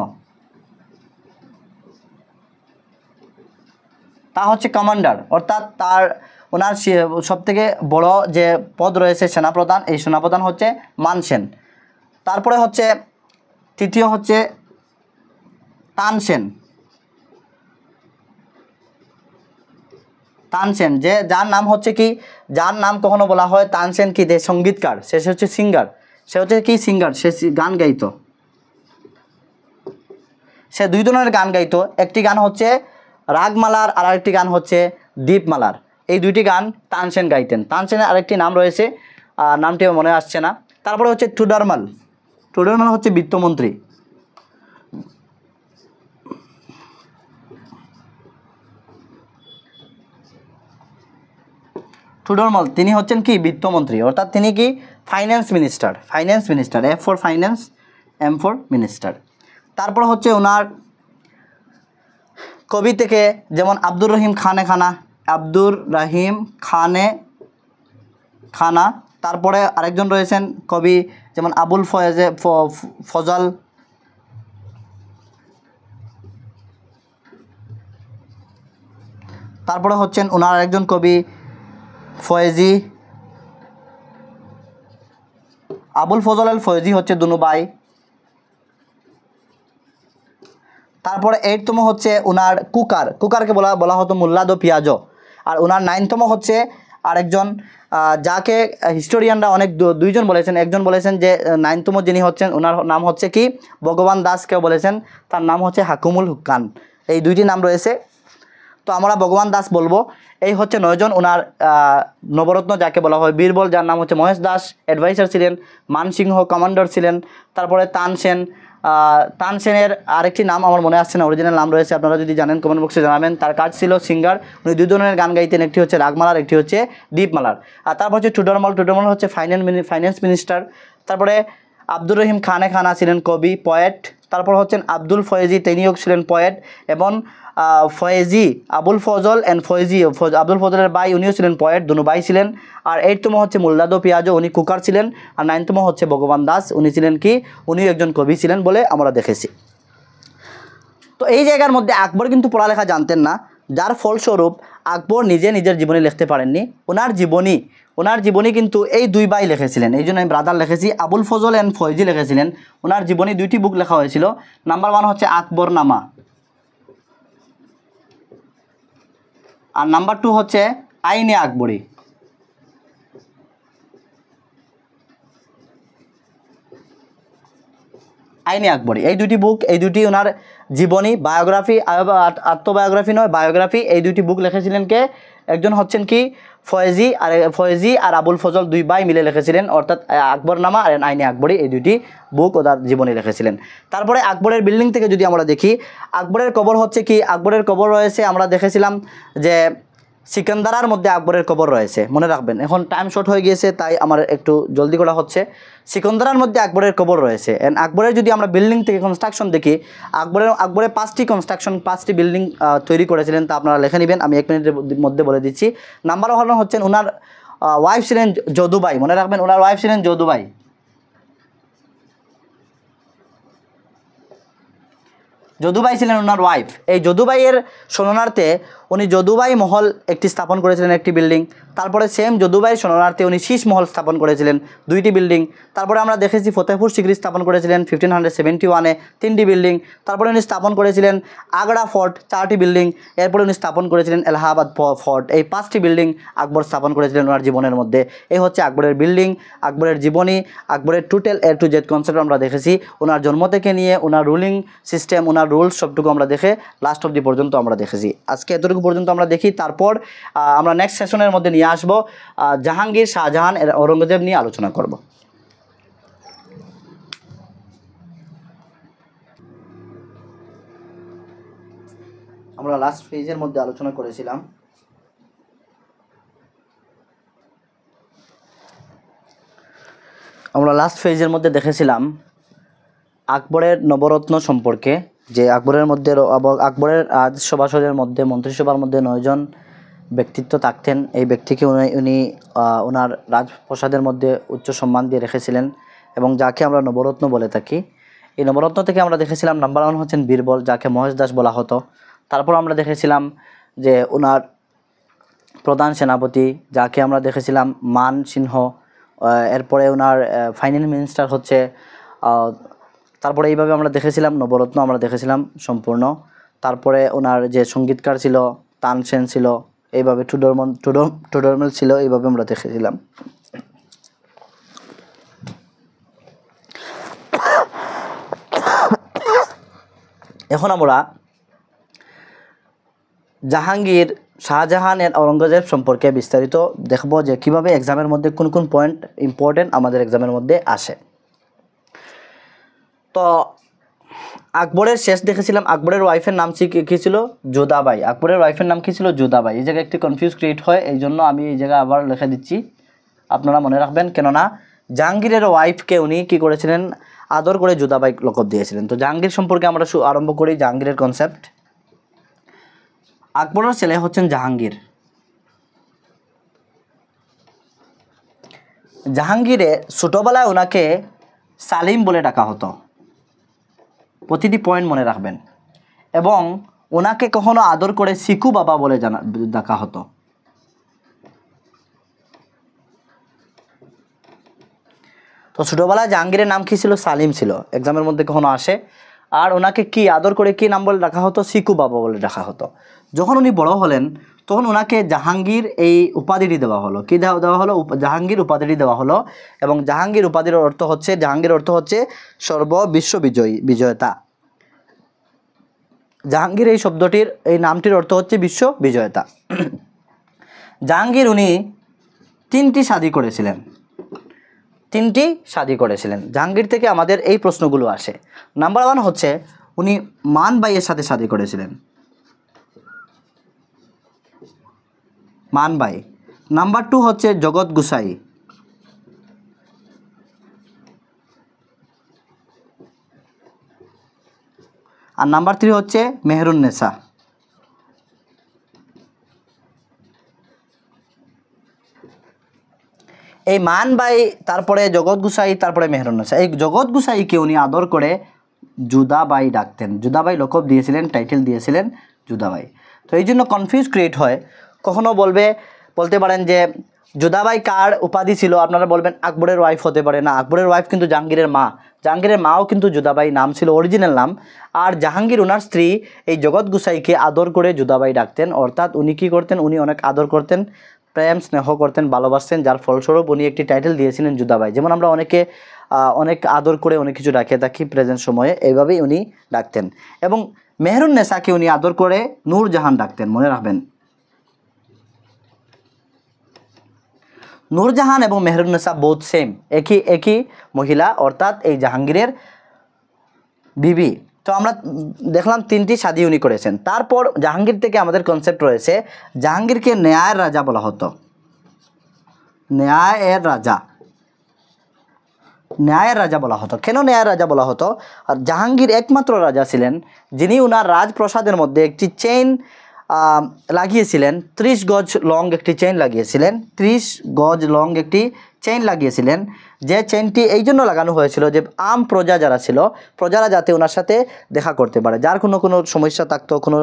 তা হচ্ছে কমান্ডার, অর্থাৎ ওনার সবথেকে বড় যে পদ রয়েছে সেনাপ্রধান, এই সেনাপ্রধান হচ্ছে মানসেন। তারপরে হচ্ছে তৃতীয় হচ্ছে তানসেন, যার নাম হচ্ছে কি, যার নাম কখনো বলা হয় তানসেন কি দে সঙ্গীতকার, সে হচ্ছে সিঙ্গার, সে হচ্ছে কি সিঙ্গার, সে গান গাইতো। সে 2 ধরনের গান গাইতো, একটি গান হচ্ছে রাগমালার আর আরেকটি গান হচ্ছে দীপমালার। এই 2টি গান তানসেন গাইতেন। তানসেনের আরেকটি নাম রয়েছে, নামটি মনে আসছে না। তারপরে হচ্ছে টুডারমাল হচ্ছে বিত্তমন্ত্রী। টুডারমাল তিনি হচ্ছেন কি, বিত্তমন্ত্রী, অর্থাৎ তিনি কি finance minister. F for finance, M for minister. তারপর হচ্ছে ওনার কবি থেকে যেমন আব্দুর রহিম খানে খানা। তারপরে আরেকজন রয়েছেন কবি যেমন আবুল ফজল। তারপরে হচ্ছেন ওনার আরেকজন কবি ফয়েজি, আবুল ফজল আল ফয়েজি হচ্ছে দুনো ভাই। তারপরে 8তম হচ্ছে ওনার কুকারকে বলা হতো মুল্লাদো পিয়াজো। আর ওনার 9তম হচ্ছে আরেকজন, যাকে হিস্টোরিয়ানরা অনেক 2জন বলেছেন। একজন বলেছেন যে 9তম যিনি হচ্ছেন ওনার নাম হচ্ছে কি ভগবান দাস, কেউ বলেছেন তার নাম হচ্ছে হাকুমুল হুক্কান। এই 2টি নাম রয়েছে, তো আমরা ভগবান দাস বলবো। এই হচ্ছে 9 জন ওনার নবরত্ন, যাকে বলা হয় বীরবল, যার নাম হচ্ছে মহেশ দাস, অ্যাডভাইসার ছিলেন। মানসিংহ কমান্ডার ছিলেন। তারপরে তানসেন তানসেনের আরেকটি নাম আমার মনে আসছে না, অরিজিনাল নাম রয়েছে, আপনারা যদি জানেন কমেন্ট বক্সে জানাবেন। তার কাজ ছিল সিঙ্গার, উনি দুই ধরনের গান গাইতেন, একটি হচ্ছে রাগমালার, একটি হচ্ছে দীপমালার। আর তারপর হচ্ছে টুডরমাল হচ্ছে ফাইন্যান্স মিনিস্টার। তারপরে আব্দুর রহিম খানে খানা ছিলেন কবি, পয়েট। তারপর হচ্ছেন আব্দুল ফয়েজি, তিনিও ছিলেন পয়েট। এবং ফয়েজি, আবুল ফজল অ্যান্ড আব্দুল ফজলের ভাই, উনিও ছিলেন পয়েট, দুনো ভাই ছিলেন। আর 8তম হচ্ছে মোল্লাদো পিয়াজো, উনি কুকার ছিলেন। আর 9তম হচ্ছে ভগবান দাস, উনি ছিলেন কি, উনিও একজন কবি ছিলেন বলে আমরা দেখেছি। তো এই জায়গার মধ্যে আকবর কিন্তু পড়ালেখা জানতেন না, যার ফলস্বরূপ আকবর নিজের জীবনী লিখতে পারেননি। ওনার জীবনী কিন্তু এই দুই ভাই লিখেছিলেন, এই জন্য আমি ব্রাদার লিখেছি। আবুল ফজল অ্যান্ড ফয়জি লিখেছিলেন। ওনার জীবনী 2টি বুক লেখা হয়েছিল। নাম্বার 1 হচ্ছে আকবরনামা, আর নাম্বার 2 হচ্ছে আইনে আকবরী। আইনে আকবরী, এই দুটি বুক, এই দুটি ওনার জীবনী, বায়োগ্রাফি, আত্মবায়োগ্রাফি নয়, বায়োগ্রাফি, এই দুটি বুক লিখেছিলেন কে, একজন হচ্ছেন কি ফয়েজি আর আবুল ফজল, দুই ভাই মিলে লিখেছিলেন, অর্থাৎ আকবরনামা আর আইনে আকবরী, এই দুটি বুক ওনার জীবনী লিখেছিলেন। তারপরে আকবরের বিল্ডিং থেকে যদি আমরা দেখি, আকবরের কবর হচ্ছে কি, আকবরের কবর রয়েছে, আমরা দেখেছিলাম যে সিকান্দারার মধ্যে আকবরের কবর রয়েছে, মনে রাখবেন। এখন টাইম শর্ট হয়ে গিয়েছে তাই আমার একটু জলদি করা হচ্ছে। সিকান্দারার মধ্যে আকবরের কবর রয়েছে। অ্যান্ড আকবরের যদি আমরা বিল্ডিং থেকে কনস্ট্রাকশন দেখি, আকবরের 5টি বিল্ডিং তৈরি করেছিলেন, তা আপনারা লিখে নেবেন, আমি 1 মিনিটের মধ্যে বলে দিচ্ছি। নাম্বার 1 হচ্ছেন ওনার ওয়াইফ ছিলেন যদুবাই, মনে রাখবেন, ওনার ওয়াইফ ছিলেন যদুবাই। যদুবাই ছিলেন ওনার ওয়াইফ। এই যদুবাইয়ের শরণার্থে উনি যদুবাই মহল একটি স্থাপন করেছিলেন, একটি বিল্ডিং। তারপরে সেম যদুবাই শরণার্থে উনি শীষ মহল স্থাপন করেছিলেন, 2টি বিল্ডিং। তারপরে আমরা দেখেছি ফতেহপুর সিকরি স্থাপন করেছিলেন 1571-এ, 3টি বিল্ডিং। তারপরে উনি স্থাপন করেছিলেন আগ্রা ফোর্ট, 4টি বিল্ডিং। এরপরে উনি স্থাপন করেছিলেন এলাহাবাদ ফোর্ট, এই 5টি বিল্ডিং আকবর স্থাপন করেছিলেন ওনার জীবনের মধ্যে। এই হচ্ছে আকবরের বিল্ডিং, আকবরের জীবনী, আকবরের total A to Z concept আমরা দেখেছি। ওনার জন্ম থেকে নিয়ে ওনার রুলিং সিস্টেম, ওনার রুলস সবটুকু আমরা দেখে লাস্ট অবধি পর্যন্ত আমরা দেখেছি। আজকে এতটুকু পর্যন্ত আমরা দেখি, তারপর আমরা নেক্সট সেশনের মধ্যে নিয়ে আসবো জাহাঙ্গীর, শাহজাহান, ঔরঙ্গজেব নিয়ে আলোচনা করব। আমরা লাস্ট পেজের মধ্যে আলোচনা করেছিলাম দেখেছিলাম আকবরের নবরত্ন সম্পর্কে, যে আকবরের সভাসদের মধ্যে, মন্ত্রিসভার মধ্যে 9 জন ব্যক্তিত্ব থাকতেন। এই ব্যক্তিকে উনি ওনার রাজপ্রাসাদের মধ্যে উচ্চ সম্মান দিয়ে রেখেছিলেন, এবং যাকে আমরা নবরত্ন বলে থাকি। এই নবরত্ন থেকে আমরা দেখেছিলাম নাম্বার 1 হচ্ছেন বীরবল, যাকে মহেশ দাস বলা হতো। তারপর আমরা দেখেছিলাম যে ওনার প্রধান সেনাপতি, যাকে আমরা দেখেছিলাম মান সিংহ। এরপরে ওনার ফাইন্যান্স মিনিস্টার হচ্ছে, তারপরে এইভাবে আমরা দেখেছিলাম নবরত্ন, আমরা দেখেছিলাম সম্পূর্ণ। তারপরে ওনার যে সঙ্গীতকার ছিল তানসেন ছিল, এইভাবে টুডরমেল ছিল, এইভাবে আমরা দেখেছিলাম। এখন আমরা জাহাঙ্গীর, শাহজাহান এর ঔরঙ্গজেব সম্পর্কে বিস্তারিত দেখব, যে কিভাবে এক্সামের মধ্যে কোন কোন পয়েন্ট ইম্পর্টেন্ট আমাদের এক্সামের মধ্যে আসে। তো আকবরের শেষ দেখেছিলাম, আকবরের ওয়াইফের নাম কী ছিল, যোধাবাই। আকবরের ওয়াইফের নাম কী ছিল, যোধাবাই। এই জায়গায় একটি কনফিউজ ক্রিয়েট হয়, এই জন্য আমি এই জায়গায় আবার লিখে দিচ্ছি, আপনারা মনে রাখবেন। কেননা জাহাঙ্গীরের ওয়াইফকে উনি কী করেছিলেন, আদর করে যোধাবাই লকব দিয়েছিলেন। তো জাহাঙ্গীর সম্পর্কে আমরা আরম্ভ করি, জাহাঙ্গীরের কনসেপ্ট। আকবরের ছেলে হচ্ছেন জাহাঙ্গীর। জাহাঙ্গীরে ছোটোবেলায় ওনাকে সালিম বলে ডাকা হতো, প্রতিটি পয়েন্ট মনে রাখবেন। এবং ওনাকে কখনো আদর করে সিকু বাবা বলে ডাকা হতো। তো ছোটোবেলায় জাহাঙ্গীরের নাম কী ছিল, সালিম ছিল, এক্সামের মধ্যে কখনো আসে। আর ওনাকে কি আদর করে কি নাম বলে ডাকা হতো, সিকু বাবা বলে ডাকা হতো। যখন উনি বড় হলেন তখন ওনাকে জাহাঙ্গীর এই উপাধিটি দেওয়া হলো। কী দেওয়া হলো, জাহাঙ্গীর উপাধিটি দেওয়া হলো। এবং জাহাঙ্গীর উপাধির অর্থ হচ্ছে সর্ববিশ্ব বিজয়তা। জাহাঙ্গীর এই শব্দটির, এই নামটির অর্থ হচ্ছে বিশ্ব বিজয়তা। জাহাঙ্গীর উনি 3টি শাদী করেছিলেন। 3টি শাদী করেছিলেন। জাহাঙ্গীর থেকে আমাদের এই প্রশ্নগুলো আসে। নাম্বার 1 হচ্ছে উনি মান বাইয়ের সাথে শাদী করেছিলেন, মান বাই। নাম্বার 2 হচ্ছে জগৎ গোসাই। আর নাম্বার 3 হচ্ছে মেহরুন্নেসা। এই মান বাই, তারপরে জগৎ গোসাই, তারপরে মেহরুন্নেসা। এই জগৎ গোসাইকে উনি আদর করে জুদাবাই ডাকতেন। জুদাবাই লকব দিয়েছিলেন, টাইটেল দিয়েছিলেন জুদাবাই। তো এই জন্য কনফিউজ ক্রিয়েট হয়। কখনো বলতে পারেন যে জুদাবাই কার উপাধি ছিল, আপনারা বলবেন আকবরের ওয়াইফ হতে পারে। না, আকবরের ওয়াইফ কিন্তু জাহাঙ্গীরের মা। জাহাঙ্গীরের মাও কিন্তু জুদাবাই নাম ছিল, অরিজিনাল নাম। আর জাহাঙ্গীর ওনার স্ত্রী এই জগৎ গোসাইকে আদর করে জুদাবাই ডাকতেন। অর্থাৎ উনি কী করতেন, উনি অনেক আদর করতেন, প্রেম স্নেহ করতেন, ভালোবাসতেন, যার ফলস্বরূপ উনি একটি টাইটেল দিয়েছিলেন জুদাবাই। যেমন আমরা অনেক আদর করে অনেক কিছু ডাকে থাকি প্রেজেন্ট সময়ে, এইভাবেই উনি ডাকতেন। এবং মেহরুন্নেসাকে উনি আদর করে নূরজাহান ডাকতেন, মনে রাখবেন। নূরজাহান এবং মেহরুন্নেসা বোথ সেম, একই মহিলা, অর্থাৎ এই জাহাঙ্গীরের বিবি। তো আমরা দেখলাম 3টি শাদী উনি করেছেন। তারপর জাহাঙ্গীর থেকে আমাদের কনসেপ্ট রয়েছে, জাহাঙ্গীরকে ন্যায়ের রাজা বলা হতো। ন্যায়ের রাজা বলা হতো। কেন ন্যায়ের রাজা বলা হতো? আর জাহাঙ্গীর একমাত্র রাজা ছিলেন যিনি ওনার রাজপ্রাসাদের মধ্যে একটি চেইন লাগিয়েছিলেন। 30 গজ লং একটি চেইন লাগিয়েছিলেন। 30 গজ লং একটি চেইন লাগিয়েছিলেন, যে চেইনটি এই জন্য লাগানো হয়েছিল যে প্রজা যারা ছিল, প্রজারা যাতে ওনার সাথে দেখা করতে পারে। যার কোনো সমস্যা থাকতো, কোনো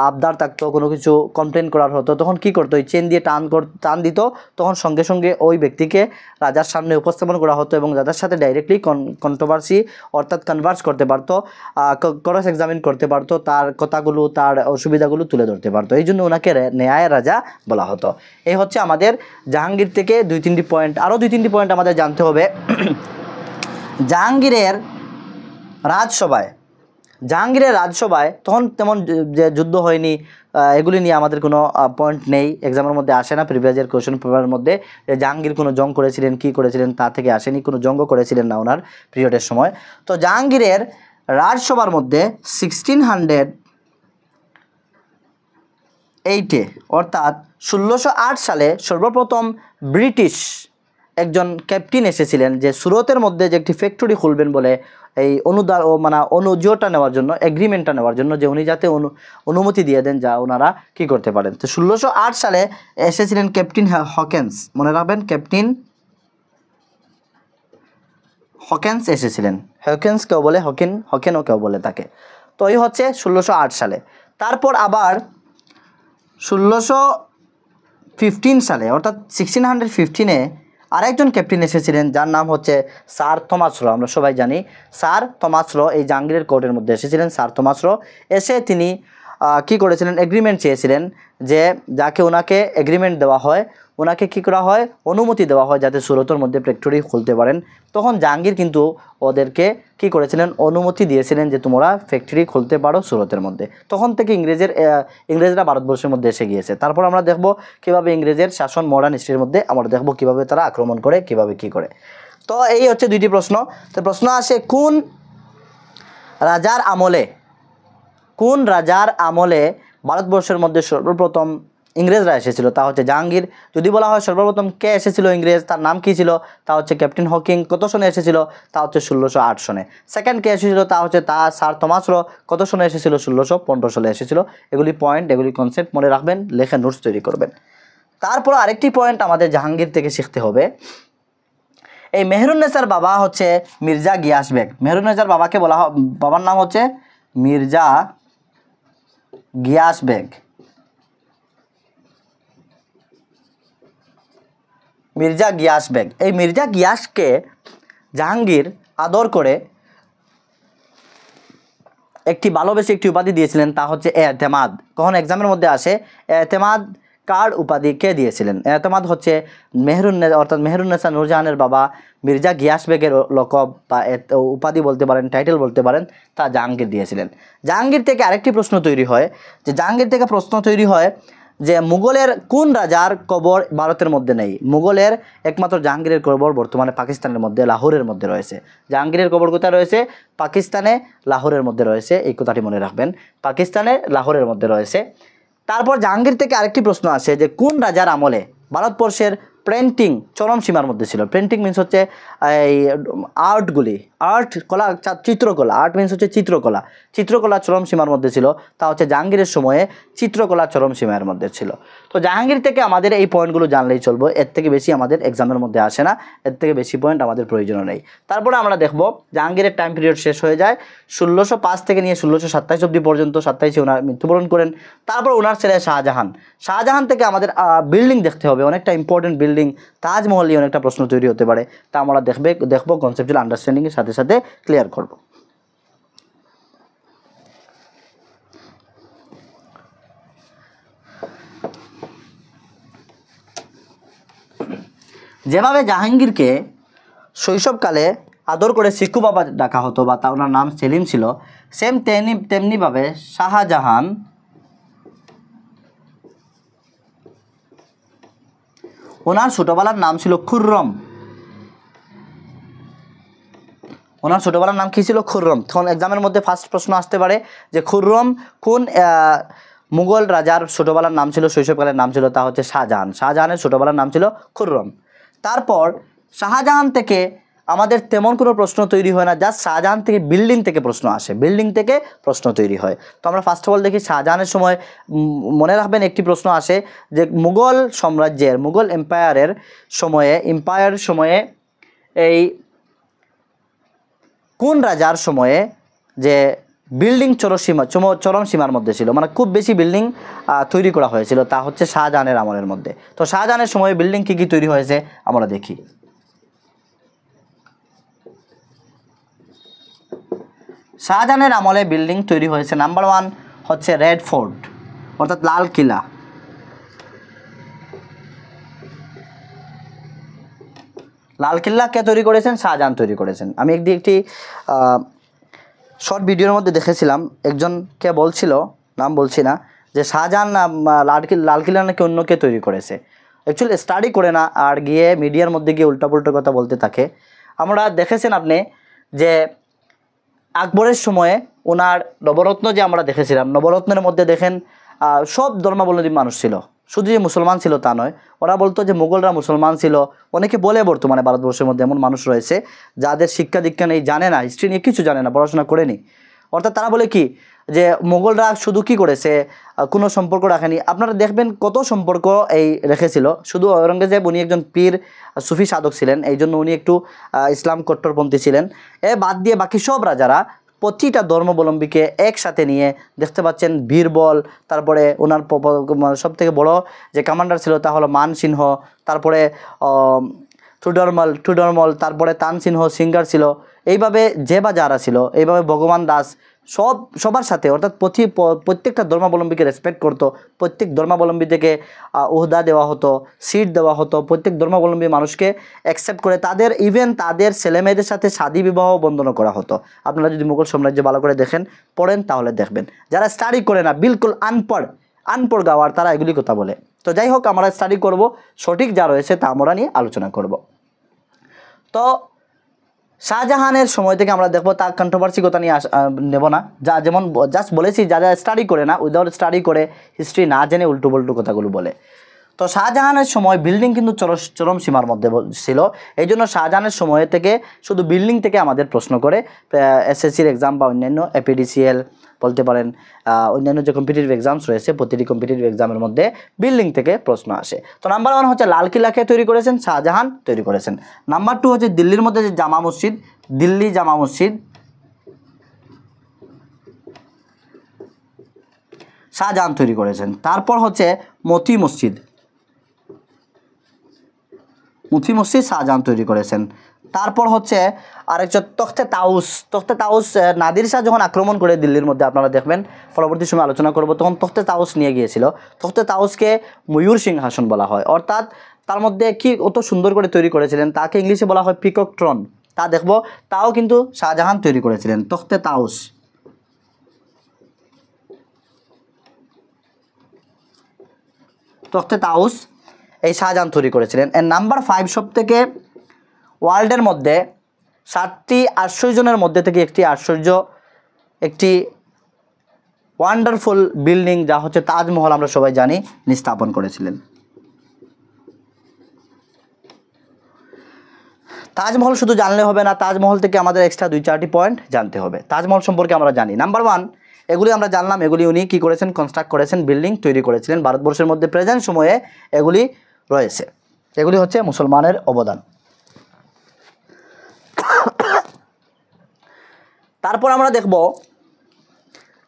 আবদার থাকতো, কোনো কিছু কমপ্লেন করার হতো, তখন কি করতো, ওই চেইন দিয়ে টান দিত, তখন সঙ্গে সঙ্গে ওই ব্যক্তিকে রাজার সামনে উপস্থাপন করা হতো এবং রাজার সাথে ডাইরেক্টলি কন্ট্রোভার্সি অর্থাৎ কনভার্স করতে পারতো, ক্রস এক্সামিন করতে পারতো, তার কথাগুলো, তার অসুবিধাগুলো তুলে ধরতে পারতো। এই জন্য ওনাকে ন্যায়ের রাজা বলা হতো। এই হচ্ছে আমাদের জাহাঙ্গীর থেকে 2-3টি পয়েন্ট। আরও 2-3টি পয়েন্ট আমাদের জানতে হবে। জাহাঙ্গীরের রাজসভায় তখন তেমন যে যুদ্ধ হয়নি, এগুলি নিয়ে আমাদের কোনো পয়েন্ট নেই, এক্সামের মধ্যে আসে না। প্রিভিয়াস ইয়ার কোয়েশ্চেন পেপারের মধ্যে যে জাহাঙ্গীর কোনো জং করেছিলেন, কি করেছিলেন, তা থেকে আসেনি, কোনো জঙ্গ করেছিলেন না ওনার পিরিয়ডের সময়। তো জাহাঙ্গীরের রাজসভার মধ্যে 1608 অর্থাৎ 1608 সালে সর্বপ্রথম ব্রিটিশ একজন ক্যাপ্টেন এসেছিলেন, যে সুরতের মধ্যে যে একটি ফ্যাক্টরি খুলবেন বলে, এই অনুযোগটা নেওয়ার জন্য, এগ্রিমেন্টটা নেওয়ার জন্য, যে উনি যাতে অনুমতি দিয়ে দেন যা ওনারা কি করতে পারেন। তো 1608 সালে এসেছিলেন ক্যাপ্টেন হকেন্স, মনে রাখবেন, ক্যাপ্টেন হকেন্স এসেছিলেন। হকেন্স কেউ বলে, হকেনও কেউ বলে তাকে। তো এই হচ্ছে 1608 সালে। তারপর আবার 1615 সালে অর্থাৎ 1615-এ আরেকজন ক্যাপ্টেন এসেছিলেন, যার নাম হচ্ছে স্যার থমাস র। আমরা সবাই জানি স্যার থমাস র এই জাহাঙ্গীরের কোর্টের মধ্যে এসেছিলেন। স্যার থমাস র এসে তিনি কি করেছিলেন, এগ্রিমেন্ট চেয়েছিলেন, যে যাকে ওনাকে এগ্রিমেন্ট দেওয়া হয়, ওনাকে কী করা হয়, অনুমতি দেওয়া হয় যাতে সুরতের মধ্যে ফ্যাক্টরি খুলতে পারেন। তখন জাহাঙ্গীর কিন্তু ওদেরকে কি করেছিলেন, অনুমতি দিয়েছিলেন যে তোমরা ফ্যাক্টরি খুলতে পারো সুরতের মধ্যে। তখন থেকে ইংরেজরা ভারতবর্ষের মধ্যে এসে গিয়েছে। তারপর আমরা দেখব কীভাবে ইংরেজের শাসন মডার্ন হিস্ট্রির মধ্যে আমরা দেখব কীভাবে তারা আক্রমণ করে, কীভাবে কী করে। তো এই হচ্ছে 2টি প্রশ্ন। তো প্রশ্ন আসে, কোন রাজার আমলে ভারতবর্ষের মধ্যে সর্বপ্রথম ইংরেজরা এসেছিল? তা হচ্ছে জাহাঙ্গীর। যদি বলা হয় সর্বপ্রথম কে এসেছিল ইংরেজ, তার নাম কী ছিল? তা হচ্ছে ক্যাপ্টেন হকিং। কত সনে এসেছিল? তা হচ্ছে 1608 সনে। সেকেন্ড কে এসেছিল? তা হচ্ছে স্যার থমাস র। কত সনে এসেছিল? 1615 সালে এসেছিল। এগুলি পয়েন্ট, এগুলি কনসেপ্ট মনে রাখবেন, লেখা নোটস তৈরি করবেন। তারপর আরেকটি পয়েন্ট আমাদের জাহাঙ্গীর থেকে শিখতে হবে। এই মেহরুন্নেসার বাবা হচ্ছে মির্জা গিয়াস বেগ। মেহরুন্নেসার বাবার নাম হচ্ছে মির্জা গিয়াস বেগ। এই মির্জা গিয়াসকে জাহাঙ্গীর আদর করে ভালোবেসে একটি উপাধি দিয়েছিলেন, তা হচ্ছে এতেমাদ। কখন এক্সামের মধ্যে আসে, এতেমাদ কার উপাধি কে দিয়েছিলেন? এতেমাদ হচ্ছে মেহরুন্নেসা নূরজাহানের বাবা মির্জা গিয়াস বেগের লকব বা উপাধি বলতে পারেন, টাইটেল বলতে পারেন, তা জাহাঙ্গীর দিয়েছিলেন। জাহাঙ্গীর থেকে আরেকটি প্রশ্ন তৈরি হয়, যে মুঘলের কোন রাজার কবর ভারতের মধ্যে নেই? মুঘলের একমাত্র জাহাঙ্গীরের কবর বর্তমানে পাকিস্তানের মধ্যে লাহোরের মধ্যে রয়েছে। জাহাঙ্গীরের কবর কোথায় রয়েছে? পাকিস্তানে লাহোরের মধ্যে রয়েছে, এই কথাটি মনে রাখবেন, পাকিস্তানে লাহোরের মধ্যে রয়েছে। তারপর জাহাঙ্গীর থেকে আরেকটি প্রশ্ন আসে যে কোন রাজার আমলে ভারতবর্ষের প্রিন্টিং চরম সীমার মধ্যে ছিল? প্রিন্টিং মিনস হচ্ছে এই আর্টগুলি, আর্ট কলা, চিত্রকলা। আর্ট মিনস হচ্ছে চিত্রকলা। চিত্রকলা চরম সীমার মধ্যে ছিল, তা হচ্ছে জাহাঙ্গীরের সময়ে চিত্রকলা চরম সীমার মধ্যে ছিল। তো জাহাঙ্গীর থেকে আমাদের এই পয়েন্টগুলো জানলেই চলবো, এর থেকে বেশি আমাদের এক্সামের মধ্যে আসে না, এর থেকে বেশি পয়েন্ট আমাদের প্রয়োজন নেই। তারপরে আমরা দেখব জাহাঙ্গীরের টাইম পিরিয়ড শেষ হয়ে যায় 1605 থেকে নিয়ে 1627 অবধি পর্যন্ত। 27-এ ওনার মৃত্যুবরণ করেন। তারপর ওনার ছেলে শাহজাহান। শাহজাহান থেকে আমাদের বিল্ডিং দেখতে হবে, অনেকটা ইম্পর্টেন্ট বিল্ডিং, তাজমহল নিয়ে অনেকটা প্রশ্ন তৈরি হতে পারে, তা আমরা দেখবো কনসেপচুয়াল আন্ডারস্ট্যান্ডিংয়ের সাথে সাথে ক্লিয়ার করব। যেভাবে জাহাঙ্গীরকে শৈশবকালে আদর করে শিকু বাবা ডাকা হতো বা ওনার নাম সেলিম ছিল, সেম তেমনিভাবে শাহজাহান ওনার ছোটোবেলার নাম ছিল খুররম। ওনার ছোটোবেলার নাম কী ছিল? খুররম। তখন এক্সামের মধ্যে ফার্স্ট প্রশ্ন আসতে পারে যে খুররম কোন মুঘল রাজার ছোটোবেলার নাম ছিল, শৈশবকালের নাম ছিল? তা হচ্ছে শাহজাহান। শাহজাহানের ছোটোবেলার নাম ছিল খুররম। তারপর শাহজাহান থেকে আমাদের তেমন কোনো প্রশ্ন তৈরি হয় না, জাস্ট শাহজাহান থেকে বিল্ডিং থেকে প্রশ্ন আসে, বিল্ডিং থেকে প্রশ্ন তৈরি হয়। তো আমরা ফার্স্ট অফ অল দেখি শাহজাহানের সময়, মনে রাখবেন একটি প্রশ্ন আসে যে মুঘল সাম্রাজ্যের, মুঘল এম্পায়ারের সময়ে এই কোন রাজার সময়ে যে বিল্ডিং চরম সীমার মধ্যে ছিল, মানে খুব বেশি বিল্ডিং তৈরি করা হয়েছিল, তা হচ্ছে শাহজাহানের আমলের মধ্যে। তো শাহজাহানের সময়ে বিল্ডিং কী কী তৈরি হয়েছে আমরা দেখি। শাহজাহানের আমলে বিল্ডিং তৈরি হয়েছে, নাম্বার 1 হচ্ছে রেড ফোর্ট অর্থাৎ লাল কিলা। লাল কিল্লা কে তৈরি করেছেন? শাহজাহান তৈরি করেছেন। আমি একটি শর্ট ভিডিওর মধ্যে দেখেছিলাম, একজনকে বলছিল, নাম বলছি না, যে শাহজাহান লাল কিল্লা নাকি অন্য কে তৈরি করেছে। অ্যাকচুয়ালি স্টাডি করে না, আর গিয়ে মিডিয়ার মধ্যে গিয়ে উল্টাপুল্টা কথা বলতে থাকে। আমরা দেখেছেন আপনি যে আকবরের সময়ে ওনার নবরত্ন যে আমরা দেখেছিলাম, নবরত্নের মধ্যে দেখেন সব ধর্মাবলম্বী মানুষ ছিল, শুধু যে মুসলমান ছিল তা নয়। ওরা বলতো যে মুঘলরা মুসলমান ছিল। অনেকে বলে বর্তমানে ভারতবর্ষের মধ্যে এমন মানুষ রয়েছে যাদের শিক্ষা দীক্ষা নেই, জানে না, হিস্ট্রি নিয়ে কিছু জানে না, পড়াশোনা করেনি। অর্থাৎ তারা বলে কি যে মুঘলরা শুধু কি করেছে, কোনো সম্পর্ক রাখেনি। আপনারা দেখবেন কত সম্পর্ক এই রেখেছিল। শুধু ঔরঙ্গজেব, উনি একজন পীর সুফি সাধক ছিলেন, এই জন্য উনি একটু ইসলাম কট্টরপন্থী ছিলেন। বাদ দিয়ে বাকি সব রাজারা প্রতিটা ধর্মাবলম্বীকে একসাথে নিয়ে, দেখতে পাচ্ছেন বীরবল, তারপরে ওনার সবথেকে বড় যে কমান্ডার ছিল তা হলো মানসিংহ, তারপরে টুডরমল, তারপরে তানসিংহ সিঙ্গার ছিল। এইভাবে যে বা যারা ছিল, এইভাবে ভগবান দাস, সবার সাথে, অর্থাৎ প্রত্যেকটা ধর্মাবলম্বীকে রেসপেক্ট করতো। প্রত্যেক ধর্মাবলম্বী থেকে ওহদা দেওয়া হতো, সিট দেওয়া হতো। প্রত্যেক ধর্মাবলম্বী মানুষকে অ্যাকসেপ্ট করে ইভেন তাদের ছেলেমেয়েদের সাথে শাদী বিবাহ বন্ধনও করা হতো। আপনারা যদি মুঘল সাম্রাজ্য ভালো করে পড়েন তাহলে দেখবেন। যারা স্টাডি করে না, বিলকুল আনপড় গাওয়ার, তারা এগুলি কথা বলে। তো যাই হোক, আমরা স্টাডি করব, সঠিক যা রয়েছে তা আমরা নিয়ে আলোচনা করব। তো শাহজাহানের সময় থেকে আমরা দেখবো, তার কন্ট্রোভার্সি কথা নিয়ে নেব না, যেমন জাস্ট বলেছি, যারা স্টাডি করে না, উইদাউট স্টাডি করে, হিস্ট্রি না জেনে উল্টো পাল্টো কথাগুলো বলে। তো শাহজাহানের সময় বিল্ডিং কিন্তু চরম সীমার মধ্যে ছিল। এই জন্য শাহজাহানের সময় থেকে শুধু বিল্ডিং থেকে আমাদের প্রশ্ন করে এসএসসির এক্সাম বা অন্যান্য এপিডিসিএল বলতে পারেন, অন্যান্য যে কম্পিটিটিভ এক্সামস রয়েছে, প্রতিটি কম্পিটিটিভ এক্সামের মধ্যে বিল্ডিং থেকে প্রশ্ন আসে। তো নাম্বার 1 হচ্ছে লাল কিল্লাকে তৈরি করেছেন শাহজাহান, তৈরি করেছেন। নাম্বার 2 হচ্ছে দিল্লির মধ্যে যে জামা মসজিদ, দিল্লি জামা মসজিদ শাহজাহান তৈরি করেছেন। তারপর হচ্ছে মতি মসজিদ শাহজাহান তৈরি করেছেন। তারপর হচ্ছে আরেকজন তখতে তাউস নাদির শাহ যখন আক্রমণ করে দিল্লির মধ্যে, আপনারা দেখবেন, পরবর্তী সময় আলোচনা করব, তখন তখতে তাউস নিয়ে গিয়েছিল। তখতে তাউসকে ময়ূর সিংহাসন বলা হয়, অর্থাৎ তার মধ্যে কি অত সুন্দর করে তৈরি করেছিলেন, তাকে ইংলিশে বলা হয় পিকক ট্রন। তা দেখব, তাও কিন্তু শাহজাহান তৈরি করেছিলেন, তখতে তাউস। তখতে তাউস এই শাহজাহান তৈরি করেছিলেন। এর নাম্বার 5 সব থেকে ওয়ার্ল্ডের মধ্যে 7টি আশ্চর্যজনের মধ্যে থেকে একটি আশ্চর্য, একটি ওয়ান্ডারফুল বিল্ডিং যা হচ্ছে তাজমহল আমরা সবাই জানি তিনি স্থাপন করেছিলেন। তাজমহল শুধু জানলে হবে না, তাজমহল থেকে আমাদের এক্সট্রা 2-4টি পয়েন্ট জানতে হবে। তাজমহল সম্পর্কে আমরা জানি নাম্বার 1 এগুলি আমরা জানলাম, এগুলি উনি কী করেছেন, কনস্ট্রাক্ট করেছেন, বিল্ডিং তৈরি করেছিলেন। ভারতবর্ষের মধ্যে প্রেজেন্ট সময়ে এগুলি রয়েছে, এগুলি হচ্ছে মুসলমানের অবদান। তারপর আমরা দেখব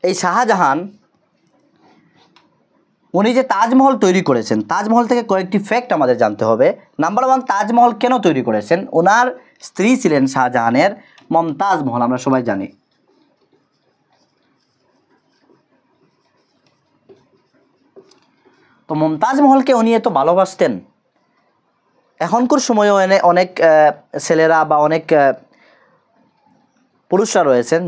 এই শাহজাহান উনি যে তাজমহল তৈরি করেছেন, তাজমহল থেকে কয়েকটি ফ্যাক্ট আমাদের জানতে হবে। নাম্বার 1 তাজমহল কেন তৈরি করেছেন? ওনার স্ত্রী ছিলেন শাহজাহানের মমতাজ মহল, আমরা সবাই জানি। তো মমতাজ মহলকে উনি এত ভালোবাসতেন। এখনকার সময়েও অনেক ছেলেরা বা অনেক পুরুষরা রয়েছেন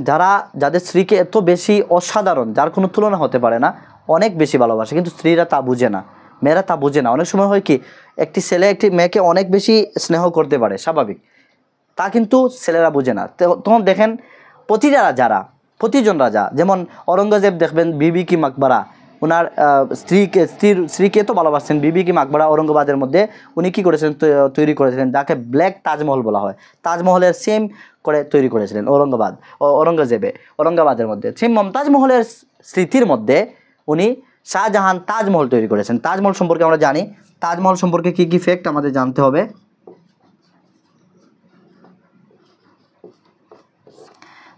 যাদের স্ত্রীকে এত বেশি অসাধারণ, যার কোনো তুলনা হতে পারে না, অনেক বেশি ভালোবাসে, কিন্তু স্ত্রীরা তা বুঝে না, মেয়েরা তা বুঝে না। অনেক সময় হয় কি, একটি ছেলে একটি মেয়েকে অনেক বেশি স্নেহ করতে পারে, স্বাভাবিক, তা কিন্তু ছেলেরা বুঝে না। তখন দেখেন প্রতিজন রাজা, যেমন ঔরঙ্গজেব দেখবেন বিবি কি মাকবারা, ওনার স্ত্রীকে তো ভালোবাসছেন। বিবি কি মাকবারা ঔরঙ্গাবাদের মধ্যে উনি কী করেছিলেন, তৈরি করেছিলেন, যাকে ব্ল্যাক তাজমহল বলা হয়। তাজমহলের সেম করে তৈরি করেছিলেন ঔরঙ্গজেবে মধ্যে। সেম মমতাজ মহলের স্মৃতির মধ্যে উনি শাহজাহান তাজমহল তৈরি করেছেন। তাজমহল সম্পর্কে আমরা জানি, তাজমহল সম্পর্কে কী কী ফ্যাক্ট আমাদের জানতে হবে।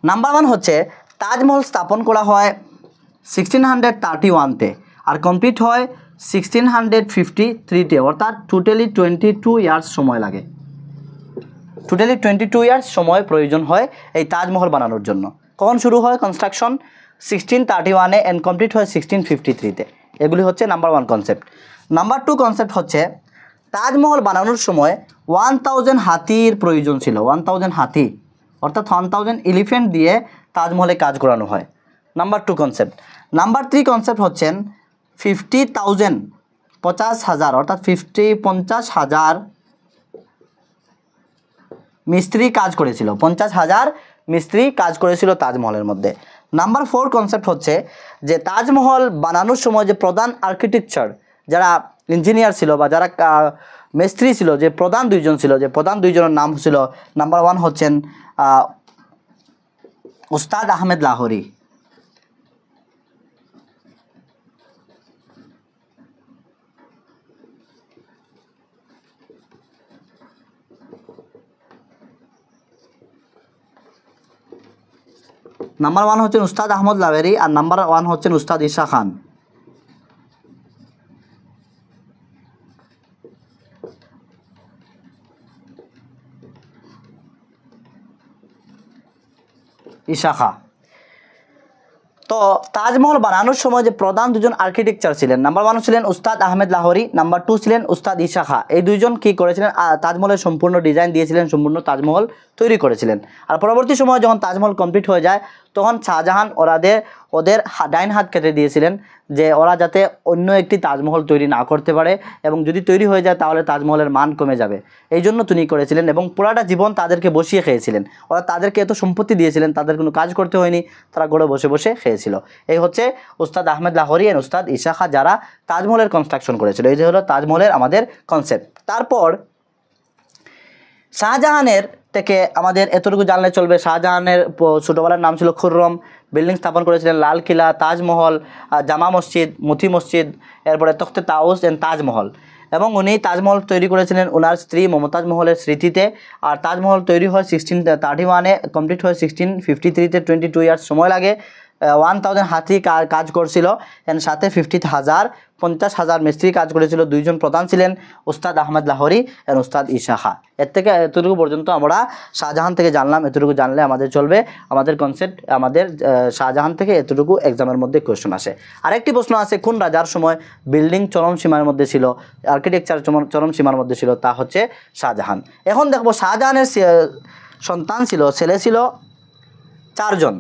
নাম্বার 1 হচ্ছে তাজমহল স্থাপন করা হয় 1631-তে আর কমপ্লিট হয় 1653-তে, অর্থাৎ টোটালি 22 ইয়ার্স সময় লাগে। টোটালি 22 ইয়ার্স সময় প্রয়োজন হয় এই তাজমহল বানানোর জন্য। কখন শুরু হয় কনস্ট্রাকশন? 1631-এ অ্যান্ড কমপ্লিট হয় 1653-তে। এগুলি হচ্ছে নাম্বার 1 কনসেপ্ট। নাম্বার 2 কনসেপ্ট হচ্ছে তাজমহল বানানোর সময় 1000 হাতির প্রয়োজন ছিল। 1000 হাতি অর্থাৎ 1000 এলিফ্যান্ট দিয়ে তাজমহলে কাজ করানো হয়। Number 2 concept. নাম্বার 3 কনসেপ্ট হচ্ছেন 50,000 50,000 অর্থাৎ 50,000 মিস্ত্রি কাজ করেছিল। 50,000 মিস্ত্রি কাজ করেছিল তাজমহলের মধ্যে। নাম্বার 4 কনসেপ্ট হচ্ছে যে তাজমহল বানানোর সময় যে প্রধান আর্কিটেকচার, যারা ইঞ্জিনিয়ার ছিল বা যারা মিস্ত্রি ছিল, যে প্রধান দুইজন ছিল, যে প্রধান দুইজনের নাম ছিল, নাম্বার 1 হচ্ছেন উস্তাদ আহমেদ লাহোরী। নাম্বার 1 হচ্ছেন উস্তাদ আহমদ লাহোরী আর নাম্বার 1 হচ্ছেন উস্তাদ ঈশা খান। ঈশা খান। তো তাজমহল বানানোর সময় যে প্রধান দুজন আর্কিটেকচার ছিলেন, নাম্বার 1 ছিলেন উস্তাদ আহমেদ লাহোরী, নাম্বার 2 ছিলেন উস্তাদ ঈশা খান। এই দুইজন কী করেছিলেন, তাজমহলের সম্পূর্ণ ডিজাইন দিয়েছিলেন, সম্পূর্ণ তাজমহল তৈরি করেছিলেন। আর পরবর্তী সময়ে যখন তাজমহল কমপ্লিট হয়ে যায় তখন শাহজাহান ওদের ডাইন হাত কেটে দিয়েছিলেন, যে ওরা যাতে অন্য একটি তাজমহল তৈরি না করতে পারে, এবং যদি তৈরি হয়ে যায় তাহলে তাজমহলের মান কমে যাবে। এই জন্য তিনি করেছিলেন এবং পুরাটা জীবন তাদেরকে বসিয়ে খেয়েছিলেন। ওরা তাদেরকে এত সম্পত্তি দিয়েছিলেন, তাদের কোনো কাজ করতে হয়নি, তারা গড়ে বসে বসে খেয়েছিল। এই হচ্ছে উস্তাদ আহমেদ লাহোরী আর উস্তাদ ঈশা খান, যারা তাজমহলের কনস্ট্রাকশন করেছিল। এই যে হলো তাজমহলের আমাদের কনসেপ্ট। তারপর শাহজাহানের থেকে আমাদের এতটুকু জানলে চলবে, শাহজাহানের ছোটোবেলার নাম ছিল খুররম। বিল্ডিং স্থাপন করেছিলেন লাল কিলা, তাজমহল, জামা মসজিদ, মতি মসজিদ, এরপরে তখতে তাউস এন্ড তাজমহল। এবং উনি তাজমহল তৈরি করেছিলেন ওনার স্ত্রী মমতাজ মহলের স্মৃতিতে। আর তাজমহল তৈরি হয় 1631-এ, কমপ্লিট হয় 1653-তে। 22 ইয়ার্স সময় লাগে। 1000 হাতি কাজ করছিল, এর সাথে 50,000 মিস্ত্রি কাজ করেছিল। দুইজন প্রধান ছিলেন উস্তাদ আহমেদ লাহোরী আর উস্তাদ ঈশা খান। এর থেকে এতটুকু পর্যন্ত আমরা শাহজাহান থেকে জানলাম। এতটুকু জানলে আমাদের চলবে। আমাদের কনসেপ্ট আমাদের শাহজাহান থেকে এতটুকু এক্সামের মধ্যে কোয়েশ্চন আসে। আরেকটি প্রশ্ন আছে, কোন রাজার সময় বিল্ডিং চরম সীমার মধ্যে ছিল, আর্কিটেকচার চরম সীমার মধ্যে ছিল? তা হচ্ছে শাহজাহান। এখন দেখবো শাহজাহানের সন্তান ছিল, ছেলে ছিল 4 জন।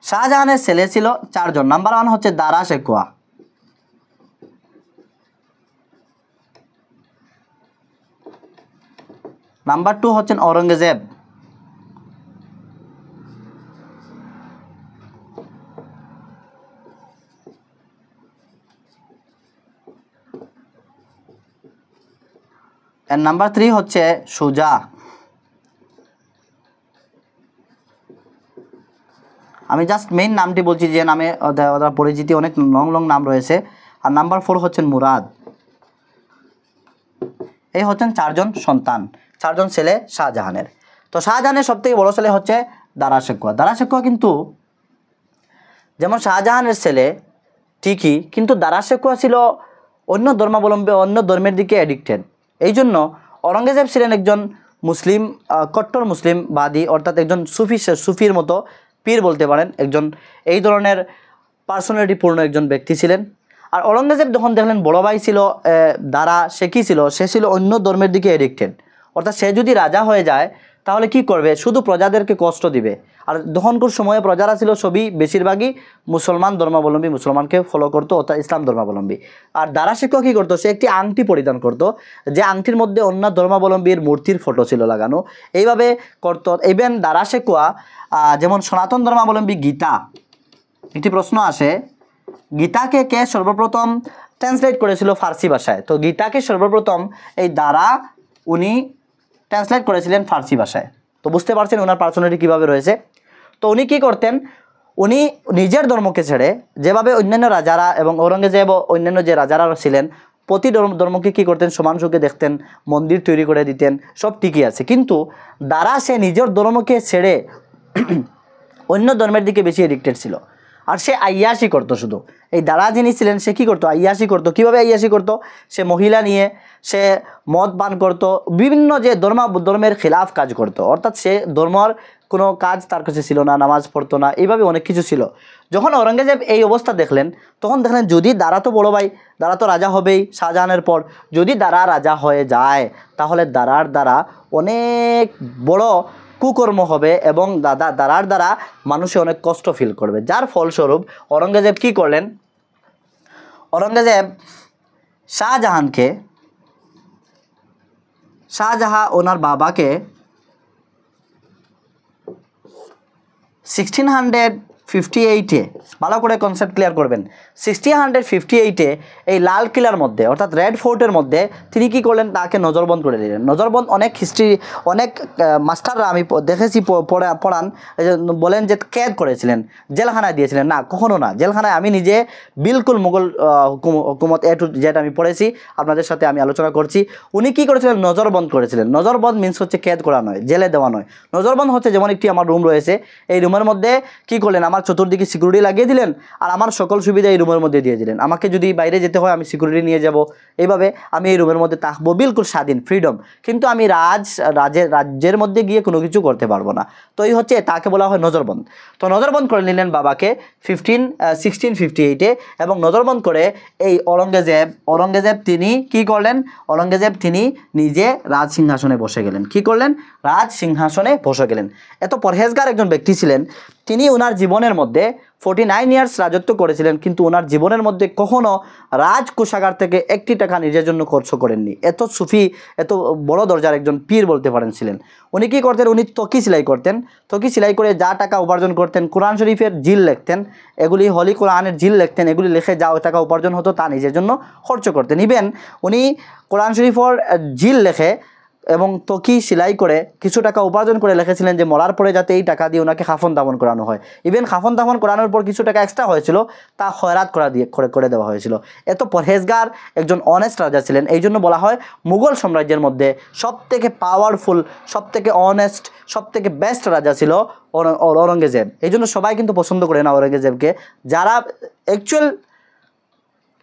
শাহজাহানের ছেলে ছিল 4 জন। নাম্বার 1 হচ্ছে দারা শেকুয়া, নাম্বার 2 হচ্ছেন ঔরঙ্গজেব, এর নাম্বার 3 হচ্ছে সুজা। আমি জাস্ট মেইন নামটি বলছি, যে নামে ওদের পরিচিতি অনেক লং লং নাম রয়েছে। আর নাম্বার 4 হচ্ছেন মুরাদ। এই হচ্ছেন 4 জন সন্তান, 4 জন ছেলে শাহজাহানের। তো শাহজাহানের সবথেকে বড় ছেলে হচ্ছে দারা শেকুয়া। দারা শেকুয়া কিন্তু যেমন শাহজাহানের ছেলে ঠিকই, কিন্তু দারা শেকুয়া ছিল অন্য ধর্মাবলম্বী, অন্য ধর্মের দিকে অ্যাডিক্টেড। এই জন্য ঔরঙ্গজেব ছিলেন একজন মুসলিম, কট্টর মুসলিমবাদী, অর্থাৎ একজন সুফির মতো পীর বলতে পারেন, একজন এই ধরনের পার্সোনালিটিপূর্ণ একজন ব্যক্তি ছিলেন। আর ঔরঙ্গজেব যখন দেখলেন বড় ভাই ছিল দারা, সে কী ছিল, সে ছিল অন্য ধর্মের দিকে এডিক্টেড, অর্থাৎ সে যদি রাজা হয়ে যায় তাহলে কি করবে, শুধু প্রজাদেরকে কষ্ট দিবে। আর তখনকার সময়ে প্রজারা ছিল সবই বেশিরভাগই মুসলমান ধর্মাবলম্বী, মুসলমানকে ফলো করতো, অর্থাৎ ইসলাম ধর্মাবলম্বী। আর দারা শেকুয়া কী করতো, সে একটি আংটি পরিধান করতো, যে আংটির মধ্যে অন্য ধর্মাবলম্বীর মূর্তির ফটো ছিল লাগানো, এইভাবে করতো। ইভেন দারা শেকুয়া যেমন সনাতন ধর্মাবলম্বী গীতা, একটি প্রশ্ন আসে, গীতাকে কে সর্বপ্রথম ট্রান্সলেট করেছিল ফার্সি ভাষায়? তো গীতাকে সর্বপ্রথম এই দারা উনি ট্রান্সলেট করেছিলেন ফার্সি ভাষায়। তো বুঝতে পারছেন ওনার পার্সোনালিটি কীভাবে রয়েছে। তো উনি কী করতেন, উনি নিজের ধর্মকে ছেড়ে, যেভাবে অন্যান্য রাজারা এবং ঔরঙ্গজেব অন্যান্য যে রাজারা ছিলেন প্রতি ধর্মকে কী করতেন, সমান চোখে দেখতেন, মন্দির তৈরি করে দিতেন, সব ঠিকই আছে। কিন্তু দারা সে নিজের ধর্মকে ছেড়ে অন্য ধর্মের দিকে বেশি এডিক্টেড ছিল। আর সে আইয়াসি করতো শুধু। এই দারা যিনি ছিলেন সে কী করতো, আইয়াসি করতো। কীভাবে আইয়াসি করতো, সে মহিলা নিয়ে সে মদ পান করতো, বিভিন্ন যে ধর্মের খিলাফ কাজ করতো, অর্থাৎ সে ধর্মর কোনো কাজ তার কাছে ছিল না, নামাজ পড়তো না, এইভাবে অনেক কিছু ছিল। যখন ঔরঙ্গজেব এই অবস্থা দেখলেন, তখন দেখলেন যদি দারা তো বড় ভাই, দারা তো রাজা হবেই শাহজাহানের পর, যদি দারা রাজা হয়ে যায় তাহলে দারার দ্বারা অনেক বড় কুকর্ম হবে এবং দারার দ্বারা মানুষে অনেক কষ্ট ফিল করবে। যার ফলস্বরূপ ঔরঙ্গজেব কী করলেন, ঔরঙ্গজেব শাহজাহান ওনার বাবাকে 1658-এ, ভালো করে কনসেপ্ট ক্লিয়ার করবেন, 1658-এ এই লাল কিলার মধ্যে অর্থাৎ রেড ফোর্টের মধ্যে তিনি কী করলেন, তাকে নজরবন্দ করে দিলেন। নজরবন্দ অনেক হিস্ট্রি, অনেক মাস্টাররা আমি দেখেছি পড়ান, বলেন যে ক্যাদ করেছিলেন, জেলখানায় দিয়েছিলেন। না, কখনো না, জেলখানায় আমি নিজে বিলকুল মুঘল হুকুমত A to Z আমি পড়েছি, আপনাদের সাথে আমি আলোচনা করছি। উনি কী করেছিলেন, নজরবন্দ করেছিলেন। নজরবন্দ মিন্স হচ্ছে ক্যাদ করা নয়, জেলে দেওয়া নয়। নজরবন্দ হচ্ছে যেমন একটি আমার রুম রয়েছে, এই রুমের মধ্যে কী করলেন, আমার চতুর্দিকে সিকিউরিটি লাগিয়ে দিলেন আর আমার সকল সুবিধা এই রুমের মধ্যে দিয়ে দিলেন। আমাকে যদি বাইরে যেতে হয় আমি সিকিউরিটি নিয়ে যাব, এইভাবে আমি এই রুমের মধ্যে থাকবো, বিলকুল স্বাধীন, ফ্রিডম। কিন্তু আমি রাজ্যের মধ্যে গিয়ে কোনো কিছু করতে পারবো না। তো এই হচ্ছে, তাকে বলা হয় নজরবন্দ। তো নজরবন্দ করে নিলেন বাবাকে 1658-এ, এবং নজরবন্দ করে এই ঔরঙ্গজেব তিনি কী করলেন, ঔরঙ্গজেব তিনি নিজে রাজ সিংহাসনে বসে গেলেন। কী করলেন, রাজ সিংহাসনে বসে গেলেন। এত পরহেজগার একজন ব্যক্তি ছিলেন তিনি। ওনার জীবনের মধ্যে 49 ইয়ার্স রাজত্ব করেছিলেন, কিন্তু ওনার জীবনের মধ্যে কখনো রাজকোষাগার থেকে একটি টাকা নিজের জন্য খরচ করেননি। এত সুফি, এত বড় দরজার একজন পীর বলতে পারেন ছিলেন। উনি কী করতেন, উনি তকি সেলাই করতেন। তকি সেলাই করে যা টাকা উপার্জন করতেন, কোরআন শরীফের জিল লিখতেন, এগুলি হলি কোরআনের জিল লিখতেন, এগুলি লিখে যা টাকা উপার্জন হতো তা নিজের জন্য খরচ করতেন। ইভেন উনি কোরআন শরীফের জিল লেখে এবং তকি সেলাই করে কিছু টাকা উপার্জন করে লিখেছিলেন যে মরার পরে যাতে এই টাকা দিয়ে ওনাকে খাফন দাফন করানো হয়। ইভেন খাফন দাফন করানোর পর কিছু টাকা এক্সট্রা হয়েছিল, তা খয়রাত করে দেওয়া হয়েছিল। এত পরহেজগার একজন অনেস্ট রাজা ছিলেন। এই জন্য বলা হয় মুঘল সাম্রাজ্যের মধ্যে সবথেকে পাওয়ারফুল, সবথেকে অনেস্ট, সবথেকে বেস্ট রাজা ছিল ঔরঙ্গজেব। এই জন্য সবাই কিন্তু পছন্দ করে না ঔরঙ্গজেবকে। যারা অ্যাকচুয়াল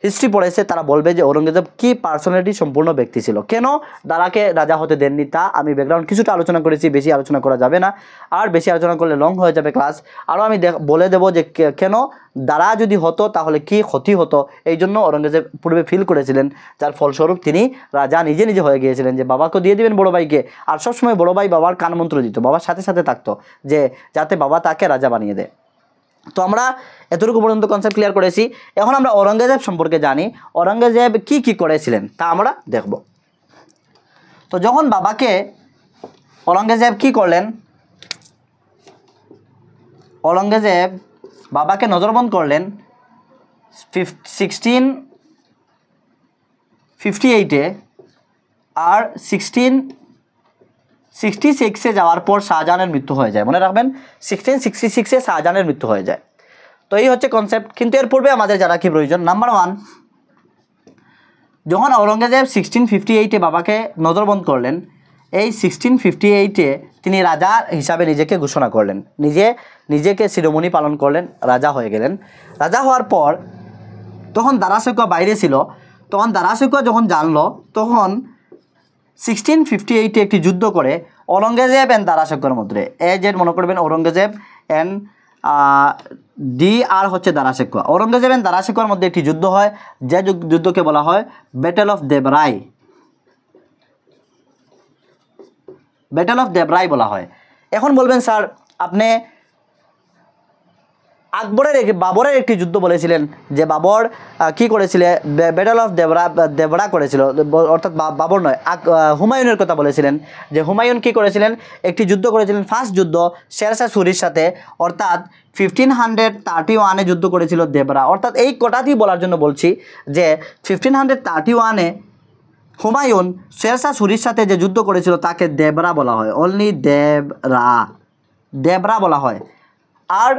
হিস্ট্রি পড়েছে তারা বলবে যে ঔরঙ্গজেব কি পার্সোনালিটি সম্পূর্ণ ব্যক্তি ছিল। কেন দারাকে রাজা হতে দেননি তা আমি ব্যাকগ্রাউন্ড কিছুটা আলোচনা করেছি, বেশি আলোচনা করা যাবে না, আর বেশি আলোচনা করলে লং হয়ে যাবে ক্লাস। আরও আমি বলে দেবো যে কেন দারা যদি হতো তাহলে কি ক্ষতি হতো। এই জন্য ঔরঙ্গজেব পূর্বে ফিল করেছিলেন, যার ফলস্বরূপ তিনি রাজা নিজে হয়ে গিয়েছিলেন, যে বাবাকে দিয়ে দিবেন বড় ভাইকে। আর সবসময় বড় ভাই বাবার কানমন্ত্র দিত, বাবার সাথে সাথে থাকতো, যে যাতে বাবা তাকে রাজা বানিয়ে দেয়। তো আমরা এতটুকু পর্যন্ত কনসেপ্ট ক্লিয়ার করেছি। এখন আমরা ঔরঙ্গজেব সম্পর্কে জানি, ঔরঙ্গজেব কি কি করেছিলেন তা আমরা দেখব। তো যখন বাবাকে ঔরঙ্গজেব কি করলেন, ঔরঙ্গজেব বাবাকে নজরবন্দ করলেন 1658-এ, আর 1666-এ যাওয়ার পর শাহজাহানের মৃত্যু হয়ে যায়। মনে রাখবেন 1666-এ শাহজাহানের মৃত্যু হয়ে যায়। তো এই হচ্ছে কনসেপ্ট। কিন্তু এর পূর্বে আমাদের জানা কি প্রয়োজন, নাম্বার 1, যখন ঔরঙ্গজেব 1658-এ বাবাকে নজরবন্দ করলেন, এই 1658-এ তিনি রাজা হিসাবে নিজেকে ঘোষণা করলেন, নিজেকে শিরোমণি পালন করলেন, রাজা হয়ে গেলেন। রাজা হওয়ার পর তখন দারা শৈকিয়া বাইরে ছিল, তখন দারা শৈকিয়া যখন জানলো, তখন 1658-এ একটি যুদ্ধ করে ঔরঙ্গজেব অ্যান্ড দারা শৈকিয়ার মধ্যে, মনে করবেন ঔরঙ্গজেব অ্যান্ড আর হচ্ছে দারা শৈকিয়া, ঔরঙ্গজেব অ্যান্ড দারা শৈকিয়ার মধ্যে একটি যুদ্ধ হয়, যে যুদ্ধকে বলা হয় battle of Debrai, battle of Debrai বলা হয়। এখন বলবেন স্যার আপনি বাবরের একটি যুদ্ধ বলেছিলেন, যে বাবর কি করেছিলেন, ব্যাটেল অফ দেবরা করেছিল, অর্থাৎ বাবর নয়, হুমায়ুনের কথা বলেছিলেন, যে হুমায়ুন কি করেছিলেন, একটি যুদ্ধ করেছিলেন, ফার্স্ট যুদ্ধ শেরশাহ সুরির সাথে, অর্থাৎ 1531-এ যুদ্ধ করেছিল দেবরা। অর্থাৎ এই কথাটি বলার জন্য বলছি যে 1531-এ হুমায়ুন শেরশাহ সুরির সাথে যে যুদ্ধ করেছিল তাকে দেবরা বলা হয়, অনলি দেবরা বলা হয়। আর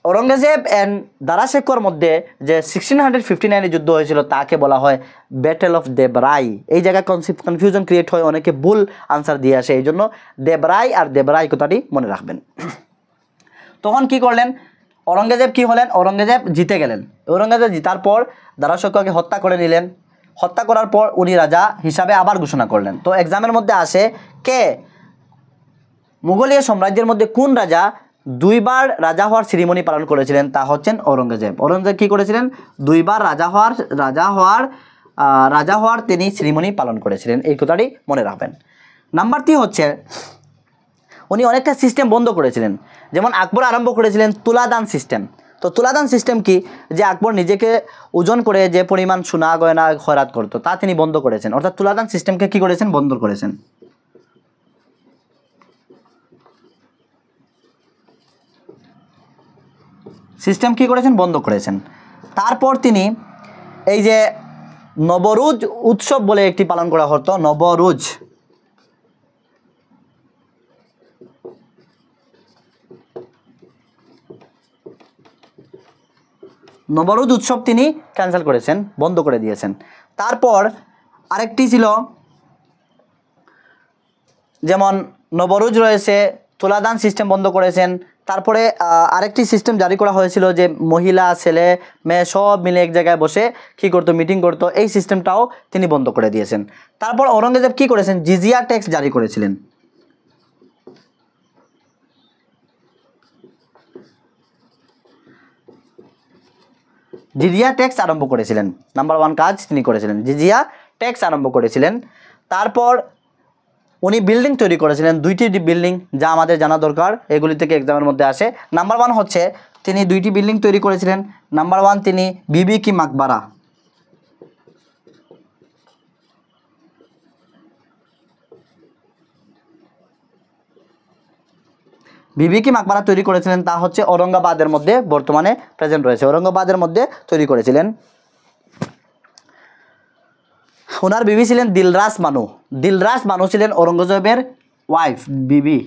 ঔরঙ্গজেব অ্যান্ড দারা শৈকিয়ার মধ্যে যে 1659-এ যুদ্ধ হয়েছিল তাকে বলা হয় ব্যাটেল অফ দেবরাই। এই জায়গায় কনফিউশন ক্রিয়েট হয়, অনেকে ভুল আনসার দিয়ে আসে, এই জন্য দেবরাই আর দেবরাই কথাটি মনে রাখবেন। তখন কি করলেন ঔরঙ্গজেব, কি হলেন, ঔরঙ্গজেব জিতে গেলেন। ঔরঙ্গজেব জিতার পর দারা শৈকিয়াকে হত্যা করে নিলেন, হত্যা করার পর উনি রাজা হিসাবে আবার ঘোষণা করলেন। তো এক্সামের মধ্যে আসে কে মুঘলীয় সাম্রাজ্যের মধ্যে কোন রাজা 2বার রাজা হওয়ার সেরিমনি পালন করেছিলেন, তা হচ্ছেন ঔরঙ্গজেব। ঔরঙ্গজেব কী করেছিলেন, 2বার রাজা হওয়ার তিনি সেরিমনি পালন করেছিলেন, এই কথাটি মনে রাখবেন। নাম্বার 3 হচ্ছে উনি অনেকটা সিস্টেম বন্ধ করেছিলেন, যেমন আকবর আরম্ভ করেছিলেন তুলাদান সিস্টেম। তো তুলাদান সিস্টেম কি, যে আকবর নিজেকে ওজন করে যে পরিমাণ সোনা গয়না খয়রাত করতো তা তিনি বন্ধ করেছেন, অর্থাৎ তুলাদান সিস্টেমকে কি করেছেন, বন্ধ করেছেন। সিস্টেম কি করেছেন, বন্ধ করেছেন। তারপর তিনি এই যে নবরুজ উৎসব বলে একটি পালন করা হতো, নবরুজ উৎসব তিনি ক্যান্সেল করেছেন, বন্ধ করে দিয়েছেন। তারপর আরেকটি ছিল, যেমন নবরুজ রয়েছে, তুলাদান সিস্টেম বন্ধ করেছেন। তারপরে আরেকটি সিস্টেম জারি করা হয়েছিল, যে মহিলা ছেলে মেয়ে সব মিলে এক জায়গায় বসে কী করতো, মিটিং করতো, এই সিস্টেমটাও তিনি বন্ধ করে দিয়েছেন। তারপর ঔরঙ্গজেব কী করেছেন, জিজিয়া ট্যাক্স জারি করেছিলেন। জিজিয়া ট্যাক্স আরম্ভ করেছিলেন, নাম্বার 1 কাজ তিনি করেছিলেন, জিজিয়া ট্যাক্স আরম্ভ করেছিলেন। তারপর উনি বিল্ডিং তৈরি করেছিলেন, 2টি বিল্ডিং, যা আমাদের জানা দরকার, এগুলি থেকে এক্সামের মধ্যে আসে। নাম্বার 1 হচ্ছে তিনি 2টি বিল্ডিং তৈরি করেছিলেন। নাম্বার 1 তিনি বিবি কি মাকবারা, বিবি কি মাকবারা তৈরি করেছিলেন, তা হচ্ছে ঔরঙ্গাবাদের মধ্যে বর্তমানে প্রেজেন্ট রয়েছে, ঔরঙ্গাবাদের মধ্যে তৈরি করেছিলেন। ওনার বিবি ছিলেন দিলরাস বানু ছিলেন ঔরঙ্গজেবের ওয়াইফ, বিবি।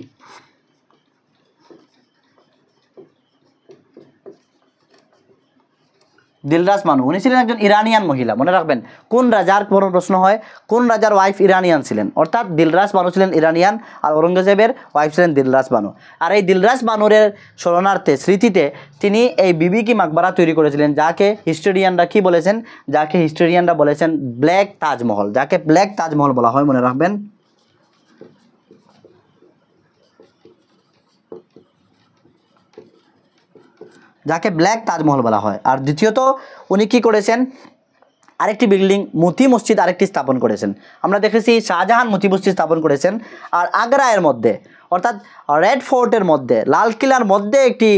দিলরাস বানু উনি ছিলেন একজন ইরানিয়ান মহিলা, মনে রাখবেন। কোন রাজার বড় প্রশ্ন হয়, কোন রাজার ওয়াইফ ইরানিয়ান ছিলেন, অর্থাৎ দিলরাস বানু ছিলেন ইরানিয়ান, আর ঔরঙ্গজেবের ওয়াইফ ছিলেন দিলরাস বানু। আর এই দিলরাস বানুরের স্মরণার্থে স্মৃতিতে তিনি এই বিবি কি মাকবারা তৈরি করেছিলেন, যাকে হিস্টোরিয়ানরা কি বলেছেন, বলেছেন ব্ল্যাক তাজমহল, যাকে ব্ল্যাক তাজমহল বলা হয়, মনে রাখবেন। যাকে ব্ল্যাক তাজমহল বলা হয়। আর দ্বিতীয়ত উনি কি করেছেন, আরেকটি বিল্ডিং মতি মসজিদ আরেকটি স্থাপন করেছেন। আমরা দেখেছি শাহজাহান মতি মসজিদ স্থাপন করেছেন। আর আগ্রায়ের মধ্যে অর্থাৎ রেড ফোর্টের মধ্যে, লাল কিলার মধ্যে একটি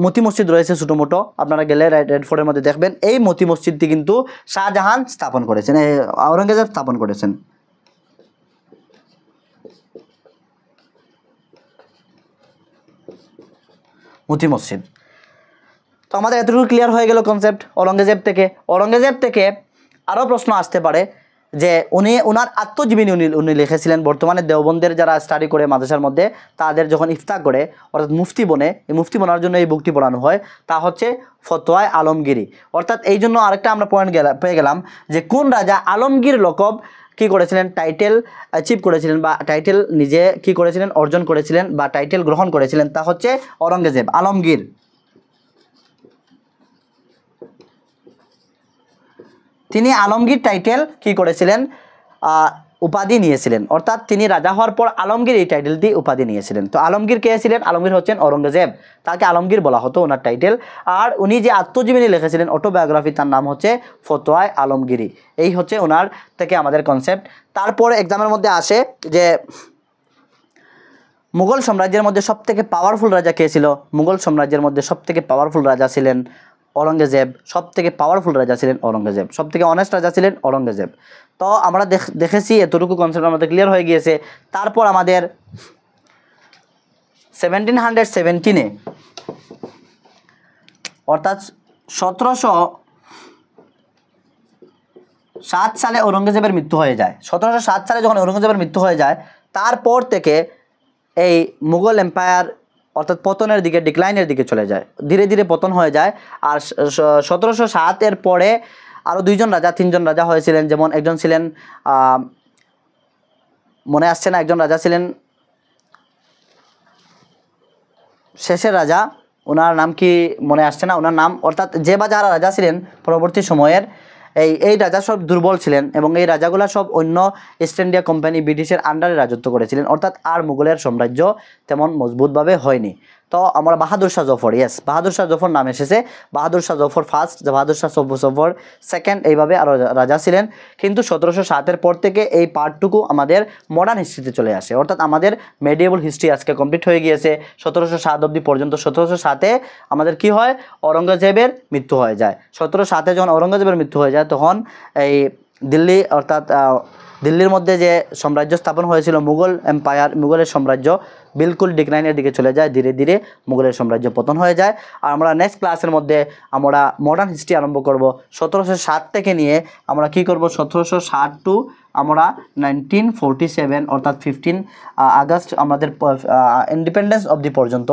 মতি মসজিদ রয়েছে ছোটো মোটো, আপনারা গেলে রেড ফোর্টের মধ্যে দেখবেন। এই মতি মসজিদটি কিন্তু শাহজাহান স্থাপন করেছেন, আওরঙ্গজেব স্থাপন করেছেন। মতি মসজিদ। তো আমাদের এতটুকু ক্লিয়ার হয়ে গেল কনসেপ্ট ঔরঙ্গজেব থেকে। ঔরঙ্গজেব থেকে আরও প্রশ্ন আসতে পারে যে ওনার আত্মজীবনী উনি লিখেছিলেন। বর্তমানে দেওবন্দের যারা স্টাডি করে মাদ্রাসার মধ্যে, তাদের যখন ইফতার করে অর্থাৎ মুফতি বনে, এই মুফতি বনার জন্য এই বুকটি পড়ানো হয়, তা হচ্ছে ফতোয়ায়ে আলমগীরি। অর্থাৎ এই জন্য আরেকটা আমরা পয়েন্ট পেয়ে গেলাম যে কোন রাজা আলমগীর লকব কী করেছিলেন, টাইটেল অ্যাচিভ করেছিলেন বা টাইটেল নিজে কী করেছিলেন, অর্জন করেছিলেন বা টাইটেল গ্রহণ করেছিলেন, তা হচ্ছে ঔরঙ্গজেব। আলমগীর, তিনি আলমগীর টাইটেল কী করেছিলেন, উপাধি নিয়েছিলেন। অর্থাৎ তিনি রাজা হওয়ার পর আলমগীর এই টাইটেলটি উপাধি নিয়েছিলেন। তো আলমগীর কে ছিলেন? আলমগীর হচ্ছেন ঔরঙ্গজেব, তাকে আলমগীর বলা হতো ওনার টাইটেল। আর উনি যে আত্মজীবনী লিখেছিলেন, অটোবায়োগ্রাফি, তার নাম হচ্ছে ফতোয়ায়ে আলমগীরি। এই হচ্ছে ওনার থেকে আমাদের কনসেপ্ট। তারপর এক্সামের মধ্যে আসে যে মুঘল সাম্রাজ্যের মধ্যে সবথেকে পাওয়ারফুল রাজা কে ছিল? মুঘল সাম্রাজ্যের মধ্যে সবথেকে পাওয়ারফুল রাজা ছিলেন ঔরঙ্গজেব। সবথেকে পাওয়ারফুল রাজা ছিলেন ঔরঙ্গজেব, সবথেকে অনেস্ট রাজা ছিলেন ঔরঙ্গজেব। তো আমরা দেখেছি এতটুকু কনসেপ্ট আমাদের ক্লিয়ার হয়ে গিয়েছে। তারপর আমাদের 1717-এ অর্থাৎ 1707 সালে ঔরঙ্গজেবের মৃত্যু হয়ে যায়। 1707 সালে যখন ঔরঙ্গজেবের মৃত্যু হয়ে যায়, তারপর থেকে এই মুঘল এম্পায়ার অর্থাৎ পতনের দিকে, ডিক্লাইনের দিকে চলে যায়, ধীরে ধীরে পতন হয়ে যায়। আর 1707-এর পরে আরও 2জন রাজা 3জন রাজা হয়েছিলেন। যেমন একজন ছিলেন, মনে আসছে না, একজন রাজা ছিলেন শেষের রাজা, ওনার নাম কি মনে আসছে না, ওনার নাম, অর্থাৎ যে বা যারা রাজা ছিলেন পরবর্তী সময়ের, এই রাজা সব দুর্বল ছিলেন এবং এই রাজাগুলা সব অন্য ইস্ট ইন্ডিয়া কোম্পানি, ব্রিটিশের আন্ডারে রাজত্ব করেছিলেন। অর্থাৎ আর মুঘলের সাম্রাজ্য তেমন মজবুতভাবে হয়নি। তো আমরা বাহাদুর শাহ জফর, বাহাদুর শাহ জফর নাম এসেছে। বাহাদুর শাহ জফর ফার্স্ট, বাহাদুর শাহ জফর সেকেন্ড, এইভাবে আরও রাজা ছিলেন। কিন্তু 1707-এর পর থেকে এই পার্টটুকু আমাদের মডার্ন হিস্ট্রিতে চলে আসে। অর্থাৎ আমাদের মেডিয়েবল হিস্ট্রি আজকে কমপ্লিট হয়ে গিয়েছে 1707 অবধি পর্যন্ত। 1707-এ আমাদের কি হয়? ঔরঙ্গজেবের মৃত্যু হয়ে যায়। 1707-এ যখন ঔরঙ্গজেবের মৃত্যু হয়ে যায়, তখন এই দিল্লি, অর্থাৎ দিল্লির মধ্যে যে সাম্রাজ্য স্থাপন হয়েছিল মুঘল এম্পায়ার, মুঘলের সাম্রাজ্য বিলকুল ডিক্লাইনের দিকে চলে যায়। ধীরে ধীরে মুঘলের সাম্রাজ্য পতন হয়ে যায়। আর আমরা নেক্সট ক্লাসের মধ্যে আমরা মডার্ন হিস্ট্রি আরম্ভ করব 1707 থেকে নিয়ে। আমরা কি করব? 1707 টু আমরা 1947 অর্থাৎ 15 আগস্ট আমাদের ইন্ডিপেন্ডেন্স অবধি পর্যন্ত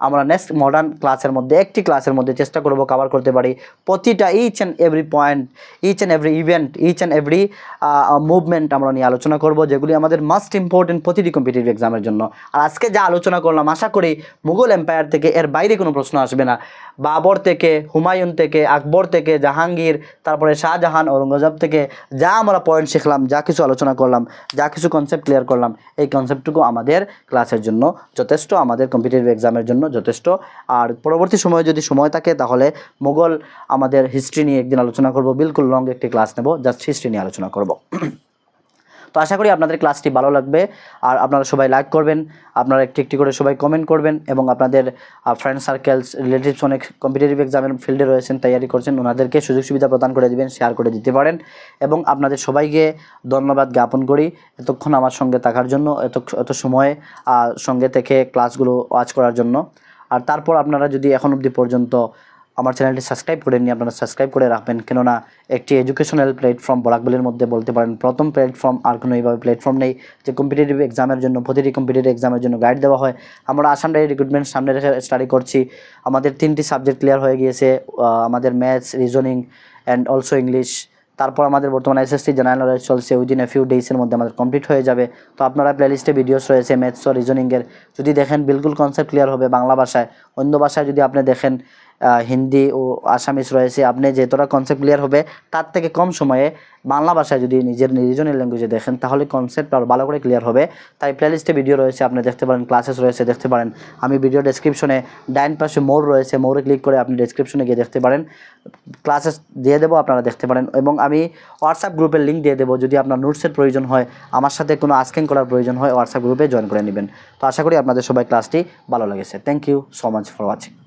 আমরা নেক্সট মডার্ন ক্লাসের মধ্যে, একটি ক্লাসের মধ্যে চেষ্টা করব কভার করতে পারি প্রতিটা each and every point, each and every event, each and every movement আমরা নিয়ে আলোচনা করব, যেগুলি আমাদের মাস্ট ইম্পর্টেন্ট প্রতিটি কম্পিটিটিভ এক্সামের জন্য। আর আজকে যা আলোচনা করলাম, আশা করি মুঘল এম্পায়ার থেকে এর বাইরে কোনো প্রশ্ন আসবে না। বাবর থেকে, হুমায়ুন থেকে, আকবর থেকে, জাহাঙ্গীর, তারপরে শাহজাহান, ঔরঙ্গজেব থেকে যা আমরা পয়েন্ট শিখলাম, যা কিছু আলোচনা করলাম, যা কিছু কনসেপ্ট ক্লিয়ার করলাম, এই কনসেপ্টটুকু আমাদের ক্লাসের জন্য যথেষ্ট, আমাদের কম্পিটিটিভ এক্সামের জন্য যথেষ্ট। আর পরবর্তী সময়ে যদি সময় থাকে, তাহলে মুঘল আমাদের হিস্ট্রি নিয়ে একদিন আলোচনা করব, বিলকুল লং একটি ক্লাস নেব, জাস্ট হিস্ট্রি নিয়ে আলোচনা করব। তো আশা করি আপনাদের ক্লাসটি ভালো লাগবে। আর আপনারা সবাই লাইক করবেন, আপনারা একটি একটি করে সবাই কমেন্ট করবেন এবং আপনাদের ফ্রেন্ড সার্কেলস, রিলেটিভস অনেক কম্পিটিটিভ এক্সামের ফিল্ডে রয়েছেন, তৈরি করছেন, ওনাদেরকে সুযোগ সুবিধা প্রদান করে দিবেন, শেয়ার করে দিতে পারেন। এবং আপনাদের সবাইকে ধন্যবাদ জ্ঞাপন করি এতক্ষণ আমার সঙ্গে থাকার জন্য, এত সময় সঙ্গে থেকে ক্লাসগুলো ওয়াচ করার জন্য। আর তারপর আপনারা যদি এখন অবধি পর্যন্ত আমার চ্যানেলটি সাবস্ক্রাইব করেননি, আপনারা সাবস্ক্রাইব করে রাখবেন, কেননা একটি এডুকেশনাল প্ল্যাটফর্ম বরাকবলির মধ্যে বলতে পারেন প্রথম প্ল্যাটফর্ম, আর কোনো এইভাবে প্ল্যাটফর্ম নেই যে কম্পিটিটিভ এক্সামের জন্য, প্রতিটি কম্পিটিটিভ এক্সামের জন্য গাইড দেওয়া হয়। আমরা আসাম ডাইরি রিক্রুটমেন্ট সামনে রেখে স্টাডি করছি। আমাদের 3টি সাবজেক্ট ক্লিয়ার হয়ে গিয়েছে, আমাদের maths, reasoning and also English. তারপর আমাদের বর্তমানে এসএসসি জেনারেল নলেজ চলছে, উইদিন এ ফিউ ডেইসের মধ্যে আমাদের কমপ্লিট হয়ে যাবে। তো আপনারা প্লেলিস্টে ভিডিওস রয়েছে ম্যাথস ও রিজনিংয়ের, যদি দেখেন বিলকুল কনসেপ্ট ক্লিয়ার হবে বাংলা ভাষায়। অন্য ভাষায় যদি আপনি দেখেন হিন্দি ও আসামিস রয়েছে, আপনি যতটা কনসেপ্ট ক্লিয়ার হবে তার থেকে কম সময়ে বাংলা ভাষায় যদি নিজের রিজনাল ল্যাঙ্গুয়েজে দেখেন তাহলে কনসেপ্ট আরও ভালো করে ক্লিয়ার হবে। তাই প্লেলিস্টে ভিডিও রয়েছে, আপনি দেখতে পারেন, ক্লাসেস রয়েছে দেখতে পারেন। আমি ভিডিও ডেসক্রিপশনে ডাইন পাশে মোর রয়েছে, মোরে ক্লিক করে আপনি ডেসক্রিপশনে গিয়ে দেখতে পারেন, ক্লাসেস দিয়ে দেবো, আপনারা দেখতে পারেন। এবং আমি হোয়াটসঅ্যাপ গ্রুপের লিঙ্ক দিয়ে দেবো, যদি আপনার নোটসের প্রয়োজন হয়, আমার সাথে কোনো আস্কিং করার প্রয়োজন হয়, হোয়াটসঅ্যাপ গ্রুপে জয়েন করে নেবেন। তো আশা করি আপনাদের সবাই ক্লাসটি ভালো লেগেছে। Thank you so much for watching.